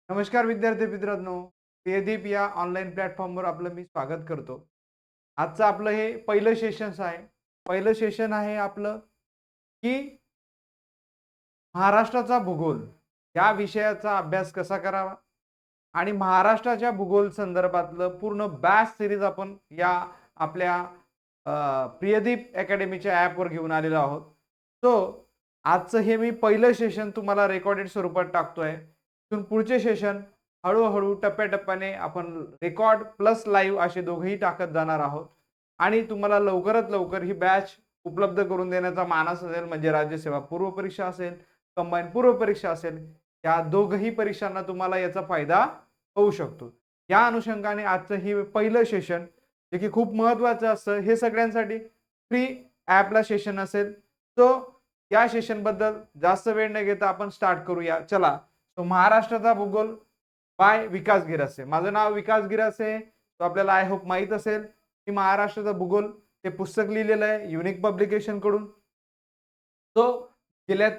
नमस्कार विद्यार्थी मित्रांनो. पेदीप या ऑनलाईन प्लॅटफॉर्मवर आपलं मी स्वागत करतो. आजचं आपलं हे पहिलं सेशन आहे. पहिलं सेशन आहे आपलं की महाराष्ट्राचा भूगोल या विषयाचा अभ्यास कसा करावा आणि महाराष्ट्राच्या भूगोल संदर्भातलं पूर्ण बॅच सिरीज आपण या आपल्या प्रियदीप अकॅडमीच्या ॲपवर घेऊन आलेलो आहोत. सो आजचं हे मी पहिलं सेशन तुम्हाला रेकॉर्डेड स्वरूपात टाकतोय. इथून पुढचे सेशन हळूहळू टप्प्याटप्प्याने आपण रेकॉर्ड प्लस लाईव्ह असे दोघेही टाकत जाणार आहोत आणि तुम्हाला लवकरात लवकर ही बॅच उपलब्ध करून देण्याचा मानस असेल. म्हणजे राज्यसेवा पूर्व परीक्षा असेल, कंबाईन पूर्व परीक्षा असेल, या दोघही परीक्षांना तुम्हाला याचा फायदा होऊ शकतो. या अनुषंगाने आजचं हे पहिलं सेशन जे की खूप महत्त्वाचं असतं, हे सगळ्यांसाठी फ्री ॲपला सेशन असेल. सो या सेशन बद्दल जास्त वेळ न घेता आपण स्टार्ट करूया. चला. तो महाराष्ट्राचा भूगोल बाय विकास गिरासे. माझं नाव विकास गिरासे. तो आपल्याला आय होप माहित असेल की महाराष्ट्राचा भूगोल हे पुस्तक लिहिलेलं आहे युनिक पब्लिकेशन कडून. तो गेल्या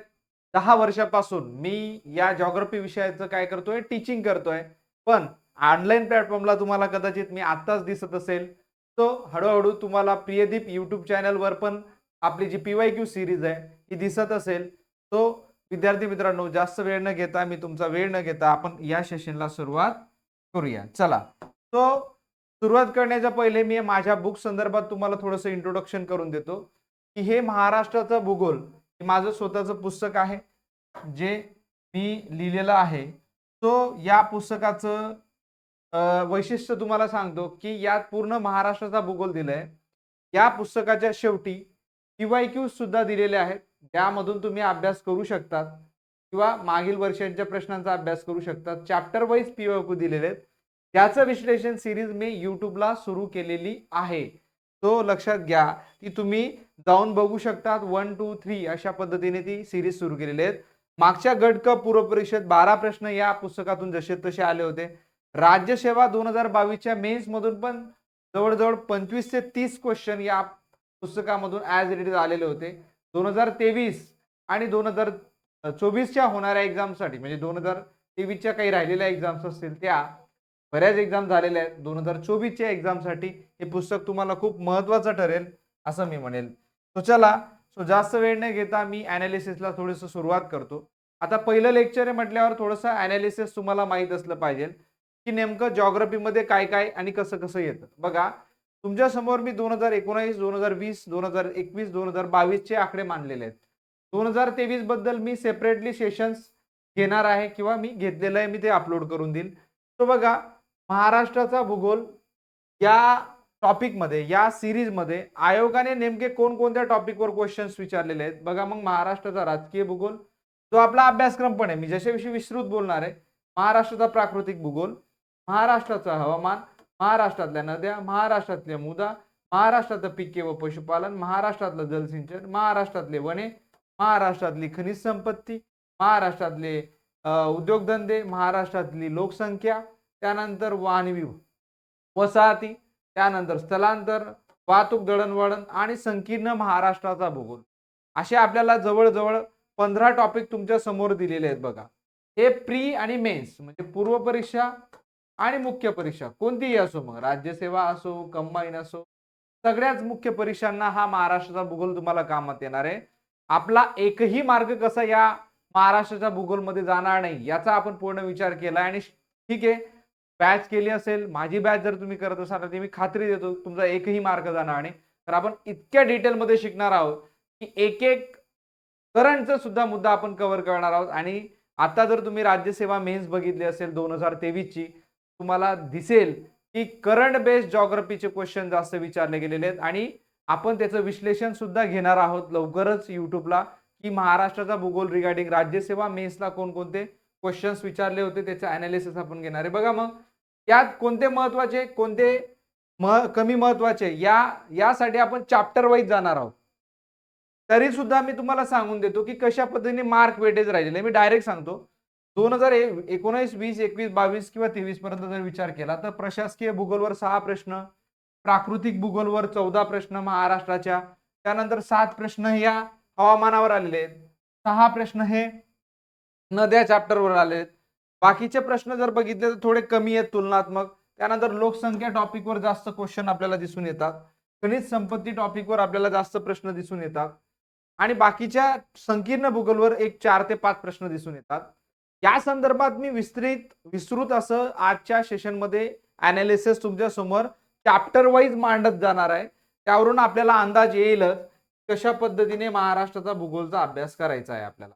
10 वर्षापासून मी या जिओग्राफी विषयाचं काय करतोय, टीचिंग करतोय. पण ऑनलाईन प्लॅटफॉर्मला तुम्हाला कदाचित मी आत्ताच दिसत असेल. तो हळूहळू तुम्हाला प्रियदीप यूट्यूब चॅनलवर पण आपली जी पीवायक्यू सिरीज आहे ही दिसत असेल. तो विद्यार्थी मित्रांनो, जास्त वेळ न घेता, मी तुमचा वेळ न घेता आपण या सेशनला सुरुवात करूया. चला. तो सुरुवात करण्याच्या पहिले मी माझ्या बुक संदर्भात तुम्हाला थोडंसं इंट्रोडक्शन करून देतो की हे महाराष्ट्राचा भूगोल हे माझं स्वतःचं पुस्तक आहे जे मी लिहिलेलं आहे. तो या पुस्तकाचं वैशिष्ट्य तुम्हाला सांगतो की यात पूर्ण महाराष्ट्राचा भूगोल दिलाय. या पुस्तकाच्या शेवटी पीवायक्यू सुद्धा दिलेले आहेत. त्यामधून तुम्ही अभ्यास करू शकतात किंवा मागील वर्षांच्या प्रश्नांचा अभ्यास करू शकतात. चॅप्टर वाईज पीवायक्यू दिलेले आहेत. त्याचं विश्लेषण सिरीज मी युट्यूबला सुरू केलेली आहे. तो लक्षात घ्या की तुम्ही जाऊन बघू शकतात. 1 2 3 अशा पद्धतीने ती सिरीज सुरू केलेली आहे. मागच्या गट क पूर्व परीक्षेत 12 प्रश्न या पुस्तकातून जसे तसे आले होते. राज्यसेवा 2022च्या मेन्स मधून पण जवळजवळ 25 ते 30 क्वेश्चन या पुस्तकामधून ॲज इट इज आलेले होते. 2023 आणि 2024च्या होणाऱ्या एक्झामसाठी, म्हणजे 2023च्या काही राहिलेल्या एक्झाम्स असतील त्या बऱ्याच एक्झाम झालेल्या आहेत. 2024च्या एक्झामसाठी हे पुस्तक तुम्हाला खूप महत्त्वाचं ठरेल असं मी म्हणेल. तो चला. जास्त वेळ न घेता मी ॲनालिसिसला थोडंसं सुरुवात करतो. आता पहिलं लेक्चर आहे म्हटल्यावर थोडंसं ॲनालिसिस तुम्हाला माहीत असलं पाहिजे की नेमकं जिओग्राफीमध्ये काय काय आणि कसं कसं येतं. बघा, तुमच्या समोर मी 2019, 2020, 2021, 2022 चे आकडे मांडलेले आहेत. 2023 बद्दल मी सेपरेटली सेशन्स घेणार आहे किंवा मी घेतलेलं आहे, मी ते अपलोड करून देईल. तो बघा, महाराष्ट्राचा भूगोल या टॉपिकमध्ये, या सिरीजमध्ये आयोगाने नेमके कोणकोणत्या टॉपिकवर क्वेश्चन्स विचारलेले आहेत बघा. मग महाराष्ट्राचा राजकीय भूगोल जो आपला अभ्यासक्रम पण आहे, मी जशाविषयी विस्तृत बोलणार आहे. महाराष्ट्राचा प्राकृतिक भूगोल, महाराष्ट्राचं हवामान, महाराष्ट्रातल्या नद्या, महाराष्ट्रातल्या मृदा, महाराष्ट्रातलं पिके व पशुपालन, महाराष्ट्रातलं जलसिंचन, महाराष्ट्रातले वने, महाराष्ट्रातली खनिज संपत्ती, महाराष्ट्रातले उद्योगधंदे, महाराष्ट्रातली लोकसंख्या, त्यानंतर वसाहती, त्यानंतर स्थलांतर, वाहतूक, दळणवळण आणि संकीर्ण महाराष्ट्राचा भूगोल. असे आपल्याला जवळजवळ 15 टॉपिक तुमच्या समोर दिलेले आहेत बघा. हे प्री आणि मेन्स म्हणजे पूर्व परीक्षा आणि मुख्य परीक्षा कोणतीही असो, मग राज्यसेवा असो, कंबाईन असो, सगळ्याच मुख्य परीक्षांना हा महाराष्ट्राचा भूगोल तुम्हाला कामात येणार आहे. आपला एकही मार्ग कसा या महाराष्ट्राच्या भूगोलमध्ये जाणार नाही याचा आपण पूर्ण विचार केला. आणि ठीक आहे, बॅच केली असेल, माझी बॅच जर तुम्ही करत असाल तर मी खात्री देतो तुमचा एकही मार्क जाणार नाही. तर आपण इतक्या डिटेलमध्ये शिकणार आहोत की एक एक करंटचा सुद्धा मुद्दा आपण कव्हर करणार आहोत. आणि आता जर तुम्ही राज्यसेवा मेन्स बघितली असेल 2023 ची, तुम्हाला दिसेल की करंट बेस्ड जिओग्राफीचे क्वेश्चन जास्त विचारले गेलेले आहेत आणि आपण त्याचं विश्लेषण सुद्धा घेणार आहोत लवकरच युट्यूबला की महाराष्ट्राचा भूगोल रिगार्डिंग राज्यसेवा मेन्सला कोणकोणते क्वेश्चन्स विचारले होते त्याचं अनालिसिस आपण घेणार आहे. बघा, मग यात कोणते महत्वाचे, कोणते कमी महत्वाचे, यासाठी आपण चॅप्टर वाईज जाणार आहोत. तरी सुद्धा मी तुम्हाला सांगून देतो की कशा पद्धतीने मार्क वेटेज राहिलेले. मी डायरेक्ट सांगतो, 2019, 20, 21, 22 किंवा 23 पर्यंत जर विचार केला तर प्रशासकीय भूगोलवर 6 प्रश्न, प्राकृतिक भूगोलवर 14 प्रश्न महाराष्ट्राच्या, त्यानंतर 7 प्रश्न या हवामानावर आलेले आहेत, 6 प्रश्न हे नद्या चॅप्टरवर आले आहेत, बाकीचे प्रश्न जर बघितले तर थोडे कमी आहेत तुलनात्मक. त्यानंतर लोकसंख्या टॉपिकवर जास्त क्वेश्चन आपल्याला दिसून येतात. खनिज संपत्ती टॉपिकवर आपल्याला जास्त प्रश्न दिसून येतात आणि बाकीच्या संकीर्ण भूगोलवर एक 4 ते 5 प्रश्न दिसून येतात. या संदर्भात मी विस्तृत असं आजच्या सेशनमध्ये अनालिसिस तुमच्या समोर चॅप्टर वाईज मांडत जाणार आहे. त्यावरून आपल्याला अंदाज येईलच कशा पद्धतीने महाराष्ट्राचा भूगोलचा अभ्यास करायचा आहे आपल्याला.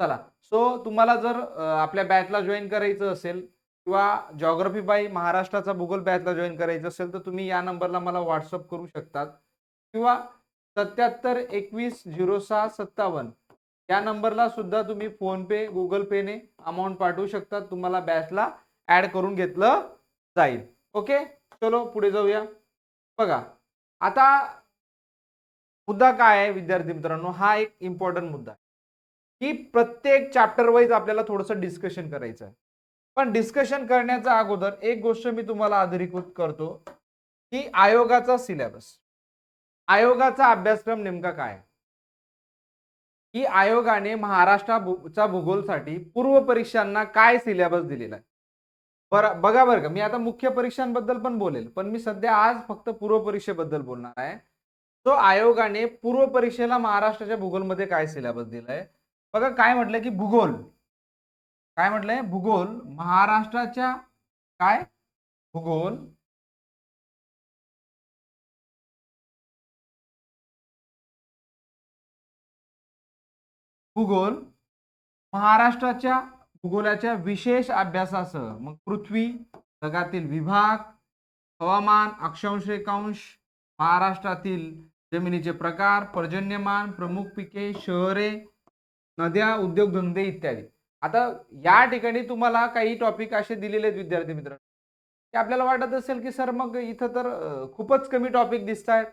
चला, सो तुम्हाला जर आपल्या बॅचला जॉईन करायचं असेल किंवा जिओग्राफी बाय महाराष्ट्राचा भूगोल बॅचला जॉईन करायचं असेल तर तुम्ही या नंबरला मला व्हॉट्सअप करू शकतात किंवा 77 21 06 57 या नंबरला सुद्धा तुम्ही फोन पे गुगल पेने अमाऊंट पाठवू शकतात. तुम्हाला बॅचला ऍड करून घेतलं जाईल. ओके, चलो पुढे जाऊया. बघा आता मुद्दा काय आहे विद्यार्थी मित्रांनो, हा एक इम्पॉर्टंट मुद्दा आहे की प्रत्येक चॅप्टर वाईज आपल्याला थोडंसं डिस्कशन करायचं आहे. पण डिस्कशन करण्याच्या अगोदर एक गोष्ट मी तुम्हाला अधोरेखित करतो की आयोगाचा सिलेबस, आयोगाचा अभ्यासक्रम नेमका काय, की आयोगाने महाराष्ट्राचा भूगोलसाठी पूर्व परीक्षांना काय सिलेबस दिलेला आहे. बघा बरं का, मी आता मुख्य परीक्षांबद्दल पण बोलेल, पण मी सध्या आज फक्त पूर्व परीक्षेबद्दल बोलणार आहे. तो आयोगाने पूर्व परीक्षेला महाराष्ट्राच्या भूगोलमध्ये काय सिलेबस दिलाय बघा. काय म्हटलंय की भूगोल, काय म्हटलंय भूगोल महाराष्ट्राच्या काय भूगोल भूगोल महाराष्ट्राच्या भूगोलाच्या विशेष अभ्यासासह मग पृथ्वी, जगातील विभाग, हवामान, अक्षांश रेखांश, महाराष्ट्रातील जमिनीचे प्रकार, पर्जन्यमान, प्रमुख पिके, शहरे, नद्या, उद्योगधंदे इत्यादी. आता या ठिकाणी तुम्हाला काही टॉपिक असे दिलेले आहेत विद्यार्थी मित्रांनो की आपल्याला वाटत असेल की सर मग इथं तर खूपच कमी टॉपिक दिसत आहेत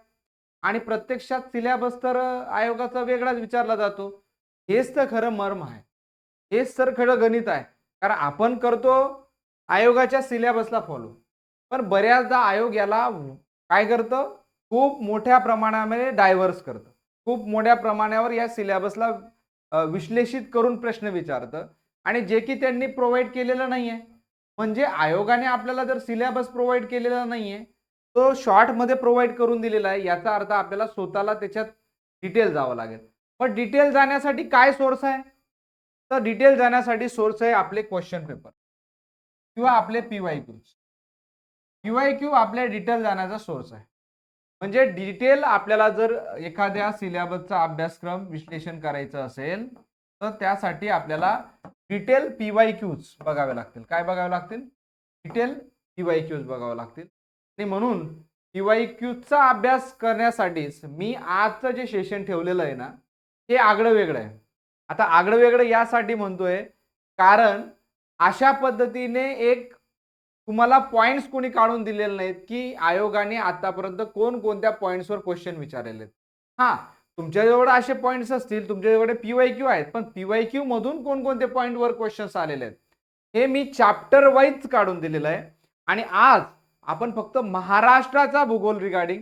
आणि प्रत्यक्षात सिलेबस तर आयोगाचा वेगळाच विचारला जातो. हेच तर खरं मर्म आहे, हेच तर खरं गणित आहे. कारण आपण करतो आयोगाच्या सिलेबसला फॉलो, पण बऱ्याचदा आयोग याला काय करतं, खूप मोठ्या प्रमाणामध्ये डायव्हर्स करतं, खूप मोठ्या प्रमाणावर या सिलेबसला विश्लेषित करून प्रश्न विचारतं आणि जे की त्यांनी प्रोव्हाइड केलेलं नाहीये. म्हणजे आयोगाने आपल्याला जर सिलेबस प्रोव्हाइड केलेला नाहीये, तो शॉर्ट मध्ये प्रोव्हाइड करून दिलेला आहे, याचा अर्थ आपल्याला स्वतःला त्याच्यात डिटेल जावं लागेल. पण डिटेल जाण्यासाठी काय सोर्स आहे, तर डिटेल जाण्यासाठी सोर्स आहे आपले क्वेश्चन पेपर किंवा आपले पीवायक्यू. पीवायक्यू आपल्या डिटेल जाण्याचा सोर्स आहे. म्हणजे डिटेल आपल्याला जर एखाद्या सिलेबसचा अभ्यासक्रम विश्लेषण करायचं असेल तर त्यासाठी आपल्याला डिटेल पीवायक्यूज बघावे लागतील. काय बघावे लागतील, डिटेल पीवायक्यूज बघावे लागतील. आणि म्हणून पीवायक्यूचा अभ्यास करण्यासाठीच मी आजचं जे सेशन ठेवलेलं आहे ना ते आगळं वेगळं आहे. आता आगळं वेगळं यासाठी म्हणतोय कारण अशा पद्धतीने एक तुम्हाला पॉइंट्स कोणी काढून दिलेले नाहीत की आयोगाने आतापर्यंत कोणकोणत्या पॉइंट्सवर क्वेश्चन विचारलेले आहेत. हा, तुमच्याजवळ असे पॉइंट्स असतील, तुमच्याजवळ पीवायक्यू आहेत, पण पीवायक्यू मधून कोणकोणते पॉइंटवर क्वेश्चन्स आलेले आहेत हे मी चॅप्टर वाईज काढून दिलेलं आहे. आणि आज आपण फक्त महाराष्ट्राचा भूगोल रिगार्डिंग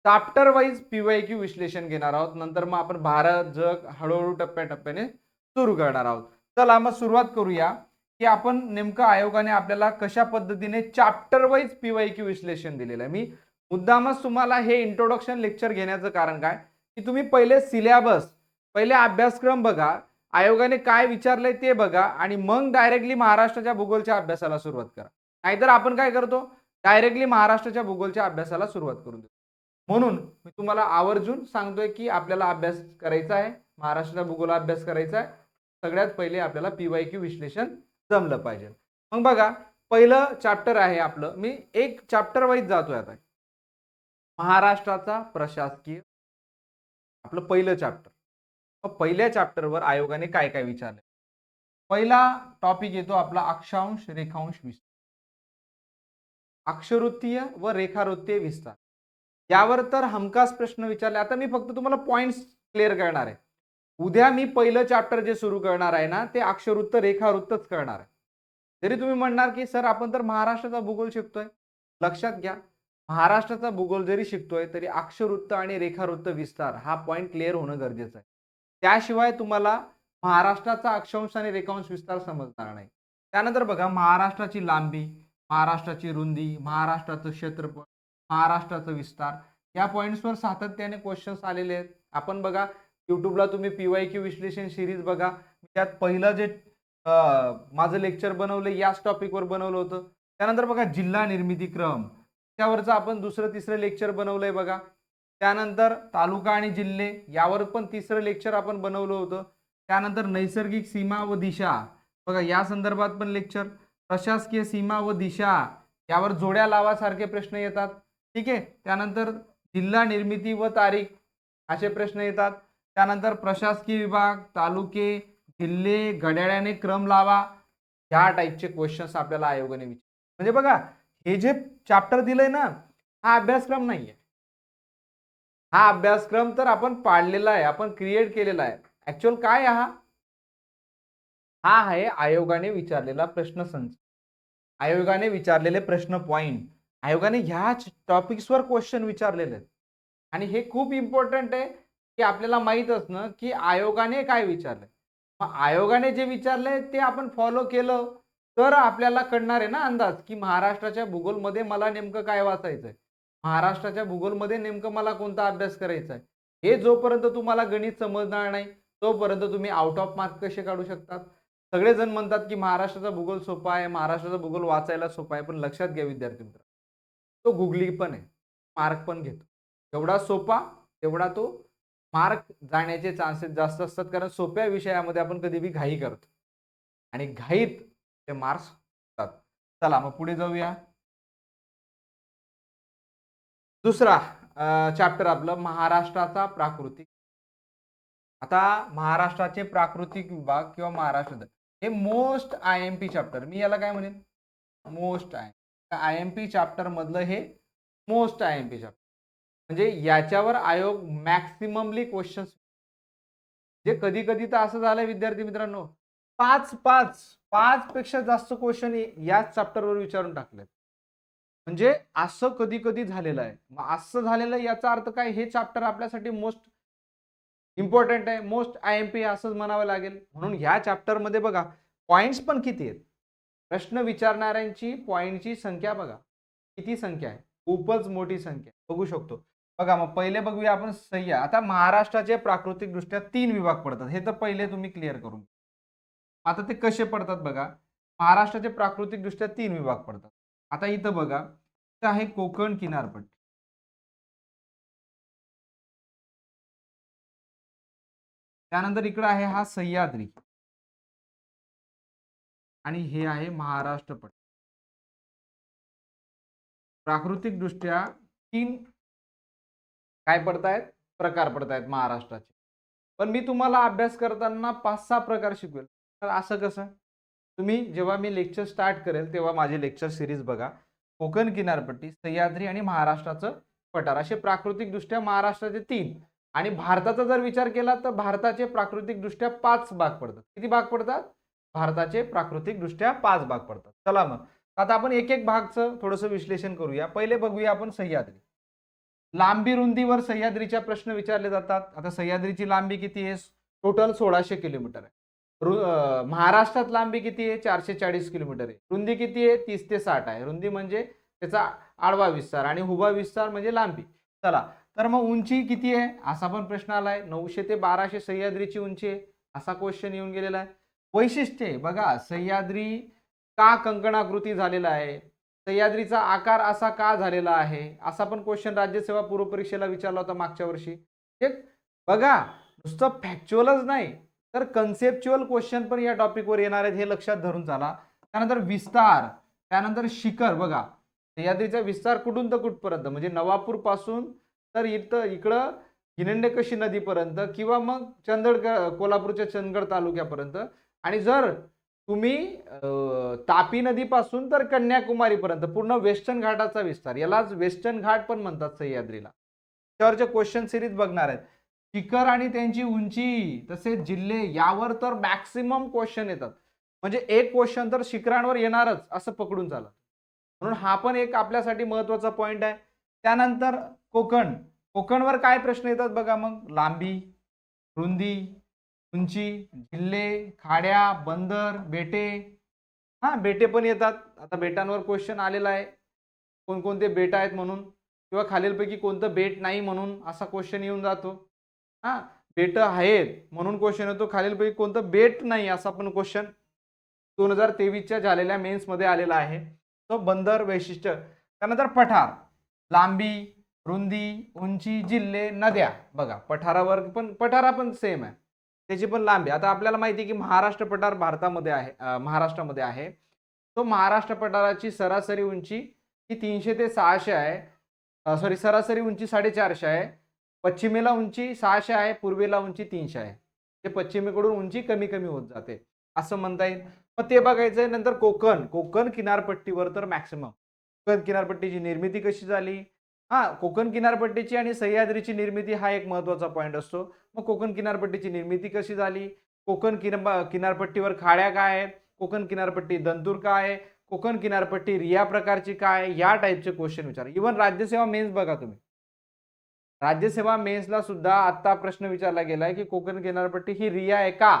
चॅप्टर वाईज पीवायक्यू विश्लेषण घेणार आहोत. नंतर मग आपण भारत, जग हळूहळू टप्प्याटप्प्याने सुरू करणार आहोत. चला मग सुरुवात करूया की आपण नेमकं आयोगाने आपल्याला कशा पद्धतीने चॅप्टर वाईज पीवायक्यू विश्लेषण दिलेलं आहे. मी मुद्दामच तुम्हाला हे इंट्रोडक्शन लेक्चर घेण्याचं कारण काय की तुम्ही पहिले सिलेबस, पहिले अभ्यासक्रम बघा, आयोगाने काय विचारलंय ते बघा आणि मग डायरेक्टली महाराष्ट्राच्या भूगोलच्या अभ्यासाला सुरुवात करा. नाहीतर आपण काय करतो, डायरेक्टली महाराष्ट्राच्या भूगोलच्या अभ्यासाला सुरुवात करून देतो. म्हणून मी तुम्हाला आवर्जून सांगतोय की आपल्याला अभ्यास करायचा आहे, महाराष्ट्राचा भूगोल अभ्यास करायचा आहे. सगळ्यात पहिले आपल्याला पीवायक्यू विश्लेषण जमलं पाहिजे. मग बघा पहिलं चॅप्टर आहे आपलं, मी एक चॅप्टर वाईज जातोय आता. महाराष्ट्राचा प्रशासकीय आपलं पहिलं चॅप्टर. मग पहिल्या चॅप्टरवर आयोगाने काय काय विचारले. पहिला टॉपिक येतो आपला अक्षांश रेखांश विस्तार, अक्षवृत्तीय व रेखावृत्तीय विस्तार. यावर तर हमखास प्रश्न विचारले. आता मी फक्त तुम्हाला पॉइंट्स क्लिअर करणार आहे. उद्या मी पहिलं चॅप्टर जे सुरू करणार आहे ना ते अक्षवृत्त रेखावृत्तच करणार आहे. जरी तुम्ही म्हणणार की सर आपण तर महाराष्ट्राचा भूगोल शिकतोय, लक्षात घ्या महाराष्ट्राचा भूगोल जरी शिकतोय तरी अक्षवृत्त आणि रेखावृत्त विस्तार हा पॉइंट क्लिअर होणं गरजेचं आहे. त्याशिवाय तुम्हाला महाराष्ट्राचा अक्षांश आणि रेखांश विस्तार समजणार नाही. त्यानंतर बघा महाराष्ट्राची लांबी, महाराष्ट्राची रुंदी, महाराष्ट्राचं क्षेत्रफळ, महाराष्ट्राचा विस्तार या पॉईंट्सवर सातत्याने क्वेश्चन्स आलेले आहेत. आपण बघा युट्यूबला तुम्ही PYQ विश्लेषण सिरीज बघा, त्यात पहिलं जे माझं लेक्चर बनवलं याच टॉपिकवर बनवलं होतं. त्यानंतर बघा जिल्हा निर्मिती क्रम, त्यावरचं आपण दुसरं तिसरं लेक्चर बनवलंय बघा. त्यानंतर तालुका आणि जिल्हे यावर पण तिसरं लेक्चर आपण बनवलं होतं. त्यानंतर नैसर्गिक सीमा व दिशा बघा या संदर्भात पण लेक्चर. प्रशासकीय सीमा व दिशा यावर जोड्या लावा सारखे प्रश्न येतात. ठीक आहे. त्यानंतर जिल्हा निर्मिती व तारीख असे प्रश्न येतात. त्यानंतर प्रशासकीय विभाग, तालुके, जिल्हे, घड्याळाने क्रम लावा ह्या टाईपचे क्वेश्चन्स आपल्याला आयोगाने विचारले. म्हणजे बघा हे जे चॅप्टर दिलंय ना, हा अभ्यासक्रम नाहीये. हा अभ्यासक्रम तर आपण पाडलेला आहे, आपण क्रिएट केलेला आहे. ऍक्च्युअल काय हा आहे आयोगाने विचारलेला प्रश्नसंच, आयोगाने विचारलेले प्रश्न पॉइंट, आयोगाने ह्याच टॉपिक्सवर क्वेश्चन विचारलेले आहेत. आणि हे खूप इम्पॉर्टंट आहे की आपल्याला माहित असणं की आयोगाने काय विचारलंय. मग आयोगाने जे विचारलंय ते आपण फॉलो केलं तर आपल्याला कळणार आहे ना अंदाज की महाराष्ट्राच्या भूगोलमध्ये मला नेमकं काय वाचायचंय, महाराष्ट्राच्या भूगोलमध्ये नेमकं मला कोणता अभ्यास करायचा आहे. हे जोपर्यंत तुम्हाला गणित समजणार नाही तोपर्यंत तुम्ही आउट ऑफ मार्क कसे काढू शकतात. सगळेजण म्हणतात की महाराष्ट्राचा भूगोल सोपा आहे, महाराष्ट्राचा भूगोल वाचायला सोपा आहे, पण लक्षात घ्या विद्यार्थी मित्र, तो गुगली पण आहे, मार्क पण घेतो. एवढा सोपा तेवढा तो मार्क जाण्याचे चान्सेस जास्त असतात, कारण सोप्या विषयामध्ये आपण कधी बी घाई करतो आणि घाईत ते मार्क्स होतात. चला मग पुढे जाऊया. दुसरा चॅप्टर आपलं महाराष्ट्राचा प्राकृतिक. आता महाराष्ट्राचे प्राकृतिक विभाग किंवा महाराष्ट्र हे मोस्ट IMP चॅप्टर, मी याला काय म्हणेन मोस्ट IMP चॅप्टर मधलं हे मोस्ट IMP चॅप्टर, म्हणजे याच्यावर आयोग मॅक्सिममली क्वेश्चन्स, जे कधी कधी तर असं झालंय विद्यार्थी मित्रांनो 5 पेक्षा जास्त क्वेश्चन याच चॅप्टरवर विचारून टाकलेत. म्हणजे असं कधी कधी झालेलं आहे. मग असं झालेलं याचा अर्थ काय, हे चॅप्टर आपल्यासाठी मोस्ट इम्पॉर्टंट आहे, मोस्ट IMP असंच म्हणावं लागेल. म्हणून ह्या चॅप्टर मध्ये बघा पॉइंट्स पण किती आहेत, प्रश्न विचारणाऱ्यांची पॉइंटची संख्या बघा किती संख्या आहे, खूपच मोठी संख्या बघू शकतो. बघा मग पहिले बघूया आपण सह्या. आता महाराष्ट्राचे प्राकृतिक दृष्ट्या 3 विभाग पडतात, हे तर पहिले तुम्ही क्लिअर करून. आता ते कसे पडतात बघा, महाराष्ट्राचे प्राकृतिक दृष्ट्या 3 विभाग पडतात. आता इथं बघा, इथं आहे कोकण किनारपट्टी, त्यानंतर इकडे आहे हा सह्याद्री आणि हे आहे महाराष्ट्र पट्टी. प्राकृतिक दृष्ट्या 3 काय पडतायत प्रकार पडतायत महाराष्ट्राचे. पण मी तुम्हाला अभ्यास करताना 5-6 प्रकार शिकवेल. तर असं कसं, तुम्ही जेव्हा मी लेक्चर स्टार्ट करेल तेव्हा माझे लेक्चर सिरीज बघा. कोकण किनारपट्टी, सह्याद्री आणि महाराष्ट्राचं पठार असे प्राकृतिक दृष्ट्या महाराष्ट्राचे 3, आणि भारताचा जर विचार केला तर भारताचे प्राकृतिक दृष्ट्या 5 भाग पडतात. किती भाग पडतात, भारताचे प्राकृतिक दृष्ट्या 5 भाग पडतात. चला मग आता आपण एक एक भागचं थोडंसं विश्लेषण करूया. पहिले बघूया आपण सह्याद्री. लांबी रुंदीवर सह्याद्रीच्या प्रश्न विचारले जातात. आता सह्याद्रीची लांबी किती आहे, टोटल 1600 किलोमीटर आहे. महाराष्ट्रात लांबी किती आहे, 440 किलोमीटर आहे. रुंदी किती आहे, 30 ते 60 आहे. रुंदी म्हणजे त्याचा आडवा विस्तार आणि उभा विस्तार म्हणजे लांबी. चला तर मग उंची किती आहे असा पण प्रश्न आलाय. 900 ते 1200 सह्याद्रीची उंची आहे असा क्वेश्चन येऊन गेलेला आहे. वैशिष्ट्ये बघा, सह्याद्री का कंकणाकृती झालेला आहे, सह्याद्रीचा आकार असा का झालेला आहे असा पण क्वेश्चन राज्यसेवा पूर्व परीक्षेला विचारला होता मागच्या वर्षी. बघा नुसतं फॅक्च्युअलच नाही तर कन्सेप्च्युअल क्वेश्चन पण या टॉपिकवर येणार आहेत, हे लक्षात धरून चाला. त्यानंतर विस्तार, त्यानंतर शिखर. बघा सह्याद्रीचा विस्तार कुठून तर कुठपर्यंत, म्हणजे नवापूर पासून तर इकडं हिरण्यकशी नदीपर्यंत किंवा मग कोल्हापूरच्या चंदगड तालुक्यापर्यंत, आणि जर तुम्ही तापी नदीपासून तर कन्याकुमारीपर्यंत पूर्ण वेस्टर्न घाटाचा विस्तार, यालाच वेस्टर्न घाट पण म्हणतात सह्याद्रीला. त्यावरचे क्वेश्चन सिरीज बघणार आहेत. शिखर आणि त्यांची उंची तसेच जिल्हे यावर तर मॅक्सिमम क्वेश्चन येतात, म्हणजे एक क्वेश्चन तर शिखरांवर येणारच असं पकडून चाला. म्हणून हा पण एक आपल्यासाठी महत्वाचा पॉइंट आहे. त्यानंतर कोकण, कोकणवर काय प्रश्न येतात बघा मग, लांबी, रुंदी, उंची, जिल्हे, खाड्या, बंदर, बेटे, हा, बेटे पण येतात. आता बेटांवर क्वेश्चन आलेला आहे, कोणकोणते बेट आहेत म्हणून, किंवा खालीलपैकी कोणतं बेट नाही म्हणून असा क्वेश्चन येऊन जातो. हा, बेट आहेत म्हणून क्वेश्चन येतो, खालीलपैकी कोणतं बेट नाही असा पण क्वेश्चन 2023च्या झालेल्या मेन्स मध्ये आलेला आहे. तो बंदर वैशिष्ट्य. त्यानंतर पठार, लांबी, रुंदी, उंची, जिल्हे, नद्या. बघा पठारावर पण, पठारा पण सेम आहे, त्याची पण लांबी. आता आपल्याला माहिती आहे की महाराष्ट्र पठार भारतामध्ये आहे, महाराष्ट्रामध्ये आहे. तो महाराष्ट्र पठाराची सरासरी उंची ही 300 ते 600 आहे. सॉरी, सरासरी उंची 450 आहे. पश्चिमेला उंची 600 आहे, पूर्वेला उंची 300 आहे. ते पश्चिमेकडून उंची कमी कमी होत जाते असं म्हणता येईल. मग ते बघायचंय. नंतर कोकण, कोकण किनारपट्टीवर तर मॅक्सिमम. कोकण किनारपट्टीची निर्मिती कशी झाली? हा, कोकण किनारपट्टीची आणि सह्याद्रीची निर्मिती हा एक महत्वाचा पॉईंट असतो. मग कोकण किनारपट्टीची निर्मिती कशी झाली? कोकण किनारपट्टीवर खाड्या काय आहेत? कोकण किनारपट्टी दंतूर काय आहे? कोकण किनारपट्टी रिया प्रकारची काय? या टाईपचे क्वेश्चन विचार. इव्हन राज्यसेवा मेन्स बघा तुम्ही, राज्यसेवा मेन्सला सुद्धा आता प्रश्न विचारला गेलाय की कोकण किनारपट्टी ही रिया आहे का,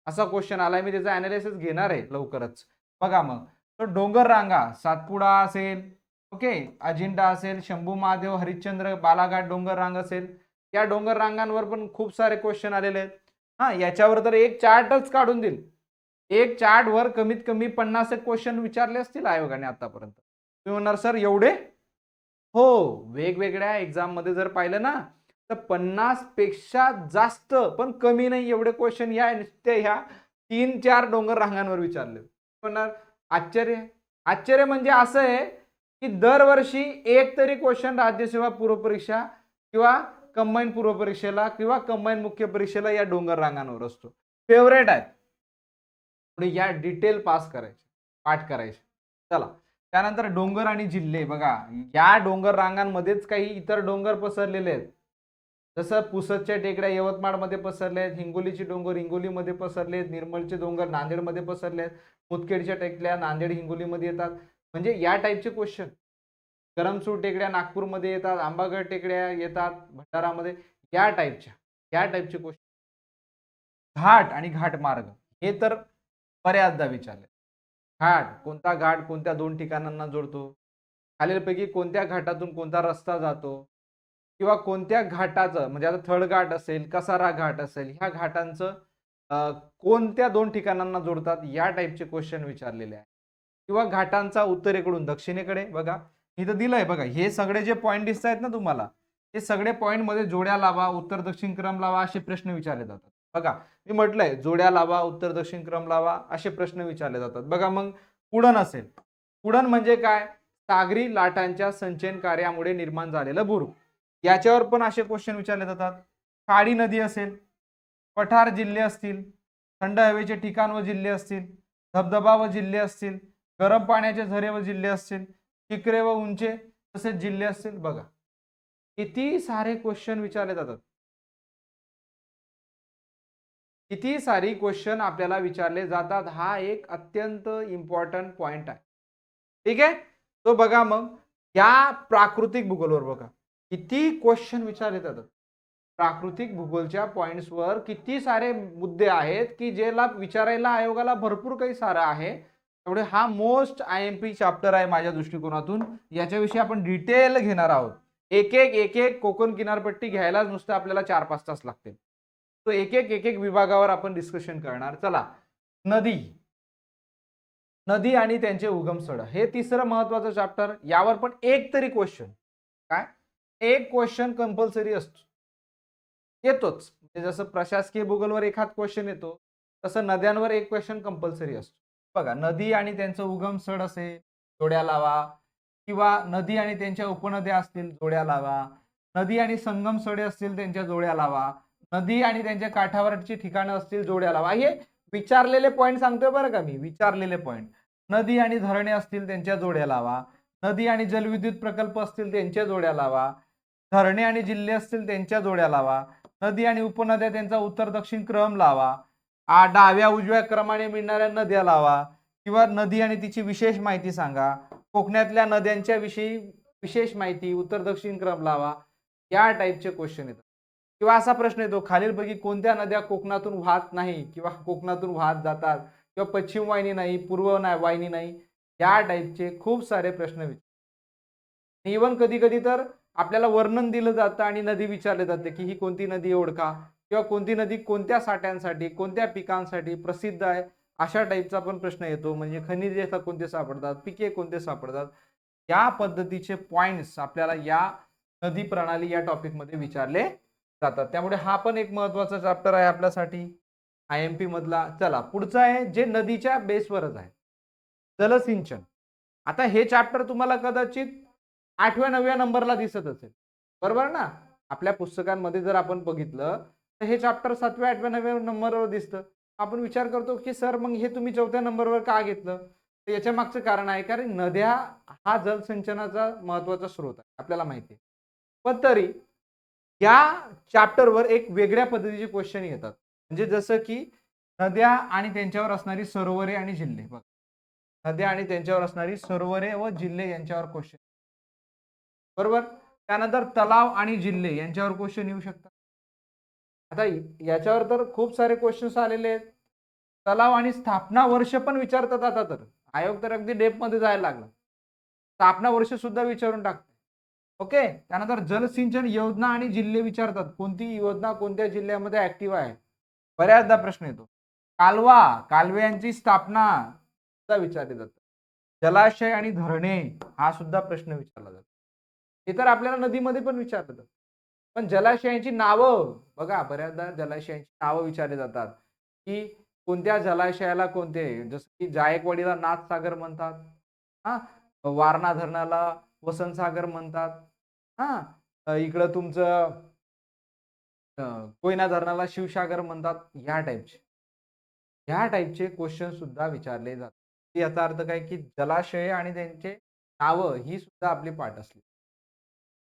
असा क्वेश्चन आलाय. मी त्याचा अनालिसिस घेणार आहे लवकरच. बघा मग, तर डोंगर रांगा, सातपुडा असेल, ओके, अजिंठा असेल, शंभू महादेव, हरिश्चंद्र, बालाघाट डोंगर रांग असेल. या डोंगर रांगांवर पण खूप सारे क्वेश्चन आलेले आहेत. हा, याच्यावर तर एक चार्टच काढून देईल. एक चार्ट वर कमीत कमी 50 क्वेश्चन विचारले असतील आयोगाने आतापर्यंत. तुम्ही म्हणणार सर एवढे? हो, वेगवेगळ्या एक्झाम मध्ये जर पाहिलं ना, तर 50 पेक्षा जास्त पण कमी नाही एवढे क्वेश्चन या नुसत्या ह्या 3-4 डोंगर रांगांवर विचारले. म्हणणार आश्चर्य. आश्चर्य म्हणजे असं आहे की दरवर्षी एक तरी क्वेश्चन राज्यसेवा पूर्व परीक्षा किंवा कंबाईन पूर्व परीक्षेला किंवा कंबाईन मुख्य परीक्षेला या डोंगर रांगांवर असतो. फेवरेट आहे. पुढे या डिटेल पास करायचे, पाठ करायचे. चला, त्यानंतर डोंगर आणि जिल्हे. बघा, या डोंगर रांगांमध्येच काही इतर डोंगर पसरलेले आहेत. जसं पुसदच्या टेकड्या यवतमाळमध्ये पसरले आहेत, हिंगोलीचे डोंगर हिंगोलीमध्ये पसरले आहेत, निर्मलचे डोंगर नांदेडमध्ये पसरले आहेत, मुदखेडच्या टेकड्या नांदेड हिंगोलीमध्ये येतात. म्हणजे या टाईपचे क्वेश्चन. करमसूर टेकड्या नागपूरमध्ये येतात, आंबागड टेकड्या येतात भंडारामध्ये. या टाईपचे क्वेश्चन. घाट आणि घाटमार्ग हे तर बऱ्याचदा विचारले. घाट, कोणता घाट कोणत्या 2 ठिकाणांना जोडतो? खालीलपैकी कोणत्या घाटातून कोणता रस्ता जातो? किंवा कोणत्या घाटाचं, म्हणजे आता थळघाट असेल, कसारा घाट असेल, ह्या घाटांचं कोणत्या 2 ठिकाणांना जोडतात? या टाईपचे क्वेश्चन विचारलेले आहे. किंवा घाटांचा उत्तरेकडून दक्षिणेकडे. बघा इथं दिलंय, बघा हे सगळे जे पॉईंट दिसत आहेत ना तुम्हाला, हे सगळे पॉईंट मध्ये जोड्या लावा, उत्तर दक्षिण क्रम लावा असे प्रश्न विचारले जातात. बघा मी म्हटलंय, जोड्या लावा, उत्तर दक्षिण क्रम लावा असे प्रश्न विचारले जातात. बघा मग पुढण असेल. पुढण म्हणजे काय? सागरी लाटांच्या संचयन कार्यामुळे निर्माण झालेलं भूरूप. याच्यावर पण असे क्वेश्चन विचारले जातात. काळी नदी असेल, पठार जिल्हे असतील, थंड हवेचे ठिकाण व जिल्हे असतील, धबधबा व जिल्हे असतील, गरम पाण्याचे झरे व जिल्हे असतील, शिखरे व उंचे तसेच जिल्हे असतील. बघा किती सारे क्वेश्चन विचारले जातात. किती सारी क्वेश्चन आपल्याला विचारले जातात. हा एक अत्यंत इम्पॉर्टंट पॉइंट आहे. ठीक आहे, तो बघा मग या प्राकृतिक भूगोलवर बघा किती क्वेश्चन विचारले जातात. प्राकृतिक भूगोलच्या पॉइंट्सवर किती सारे मुद्दे आहेत की ज्याला विचारायला आयोगाला भरपूर काही सारं आहे. त्यामुळे हा मोस्ट IMP चॅप्टर आहे माझ्या दृष्टिकोनातून. याच्याविषयी आपण डिटेल घेणार आहोत. एक एक कोकण किनारपट्टी घ्यायला नुसतं आपल्याला 4-5 तास लागतील. तो एक एक विभागावर आपण डिस्कशन करणार. चला, नदी आणि त्यांचे उगमस्थळ हे तिसरं महत्वाचं चॅप्टर. यावर पण एक तरी क्वेश्चन, काय एक क्वेश्चन कंपल्सरी असतो, येतोच. म्हणजे जसं प्रशासकीय भूगोलवर एखाद क्वेश्चन येतो, तसं नद्यांवर एक क्वेश्चन कंपल्सरी असतो. बघा, नदी आणि त्यांचं उगमस्थळ असेल जोड्या लावा, किंवा नदी आणि त्यांच्या उपनद्या असतील जोड्या लावा, नदी आणि संगम स्थळे असतील त्यांच्या जोड्या लावा, नदी आणि त्यांच्या काठावरची ठिकाणं असतील जोड्या लावा. हे विचारलेले पॉईंट सांगतोय बरं का मी, विचारलेले पॉईंट. नदी आणि धरणे असतील त्यांच्या जोड्या लावा, नदी आणि जलविद्युत प्रकल्प असतील त्यांच्या जोड्या लावा, धरणे आणि जिल्हे असतील त्यांच्या जोड्या लावा, नदी आणि उपनद्या त्यांचा उत्तर दक्षिण क्रम लावा, डाव्या उजव्या क्रमाने मिळणाऱ्या नद्या लावा, किंवा नदी आणि तिची विशेष माहिती सांगा, कोकणातल्या नद्यांच्या विषयी विशेष माहिती, उत्तर दक्षिण क्रम लावा. या टाईपचे क्वेश्चन येतात. किंवा असा प्रश्न येतो, खालीलपैकी कोणत्या नद्या कोकणातून वाहत नाही किंवा कोकणातून वाहत जातात? किंवा पश्चिम वाहिनी नाही, पूर्व वाहिनी नाही, या टाईपचे खूप सारे प्रश्न विचार. इव्हन कधी कधी तर आपल्याला वर्णन दिलं जातं आणि नदी विचारले जाते की ही कोणती नदी ओळखा, किंवा कोणती नदी कोणत्या साठ्यांसाठी, कोणत्या पिकांसाठी प्रसिद्ध आहे, अशा टाईपचा पण प्रश्न येतो. म्हणजे खनिजे कोणते सापडतात, पिके कोणते सापडतात, या पद्धतीचे पॉइंट्स आपल्याला या नदी प्रणाली या टॉपिक मध्ये विचारले जातात. त्यामुळे हा पण एक महत्वाचा चॅप्टर आहे आपल्यासाठी IMP मधला. चला पुढचा आहे जे नदीच्या बेसवरच आहे, जलसिंचन. आता हे चॅप्टर तुम्हाला कदाचित 8व्या-9व्या नंबरला दिसत असेल, बरोबर ना. आपल्या पुस्तकांमध्ये जर आपण बघितलं तर हे चॅप्टर 7व्या, 8व्या, 9व्या नंबरवर दिसतं. आपण विचार करतो की सर मग हे तुम्ही 4थ्या नंबरवर का घेतलं. तर याच्या मागचं कारण आहे कारण नद्या हा जलसिंचनाचा महत्वाचा स्रोत आहे, आपल्याला माहिती आहे. पण तरी या चॅप्टरवर एक वेगळ्या पद्धतीचे क्वेश्चन येतात. म्हणजे जसं की नद्या आणि त्यांच्यावर असणारी सरोवरे आणि जिल्हे. बघा, नद्या आणि त्यांच्यावर असणारी सरोवरे व जिल्हे यांच्यावर क्वेश्चन, बरोबर. त्यानंतर तलाव आणि जिल्हे यांच्यावर क्वेश्चन येऊ शकतात. आता याच्यावर तर खूप सारे क्वेश्चन्स आलेले आहेत. तलाव आणि स्थापना वर्ष पण विचारतात आता तर. आयोग तर अगदी डेप मध्ये जायला लागला. स्थापना वर्ष सुद्धा विचारून टाकते. ओके. त्यानंतर जलसिंचन योजना आणि जिल्हे विचारतात. कोणती योजना कोणत्या जिल्ह्यामध्ये ऍक्टिव्ह आहे, बऱ्याचदा प्रश्न येतो. कालवा, कालव्यांची स्थापना सुद्धा विचारली जातात. जलाशय आणि धरणे हा सुद्धा प्रश्न विचारला जातो. हे तर आपल्याला नदीमध्ये पण विचारलं जातं. पण जलाशयांची नावं बघा, बऱ्याचदा जलाशयांची नावं विचारली जातात की कोणत्या जलाशयाला कोणते, जसं की जायकवाडीला नाथसागर म्हणतात, हा, वारणा धरणाला वसंतसागर म्हणतात, हा, इकडं तुमचं कोयना धरणाला शिवसागर म्हणतात. ह्या टाईपचे क्वेश्चन सुद्धा विचारले जातात. याचा अर्थ काय की जलाशय आणि त्यांचे नावं ही सुद्धा आपली पाठ असली.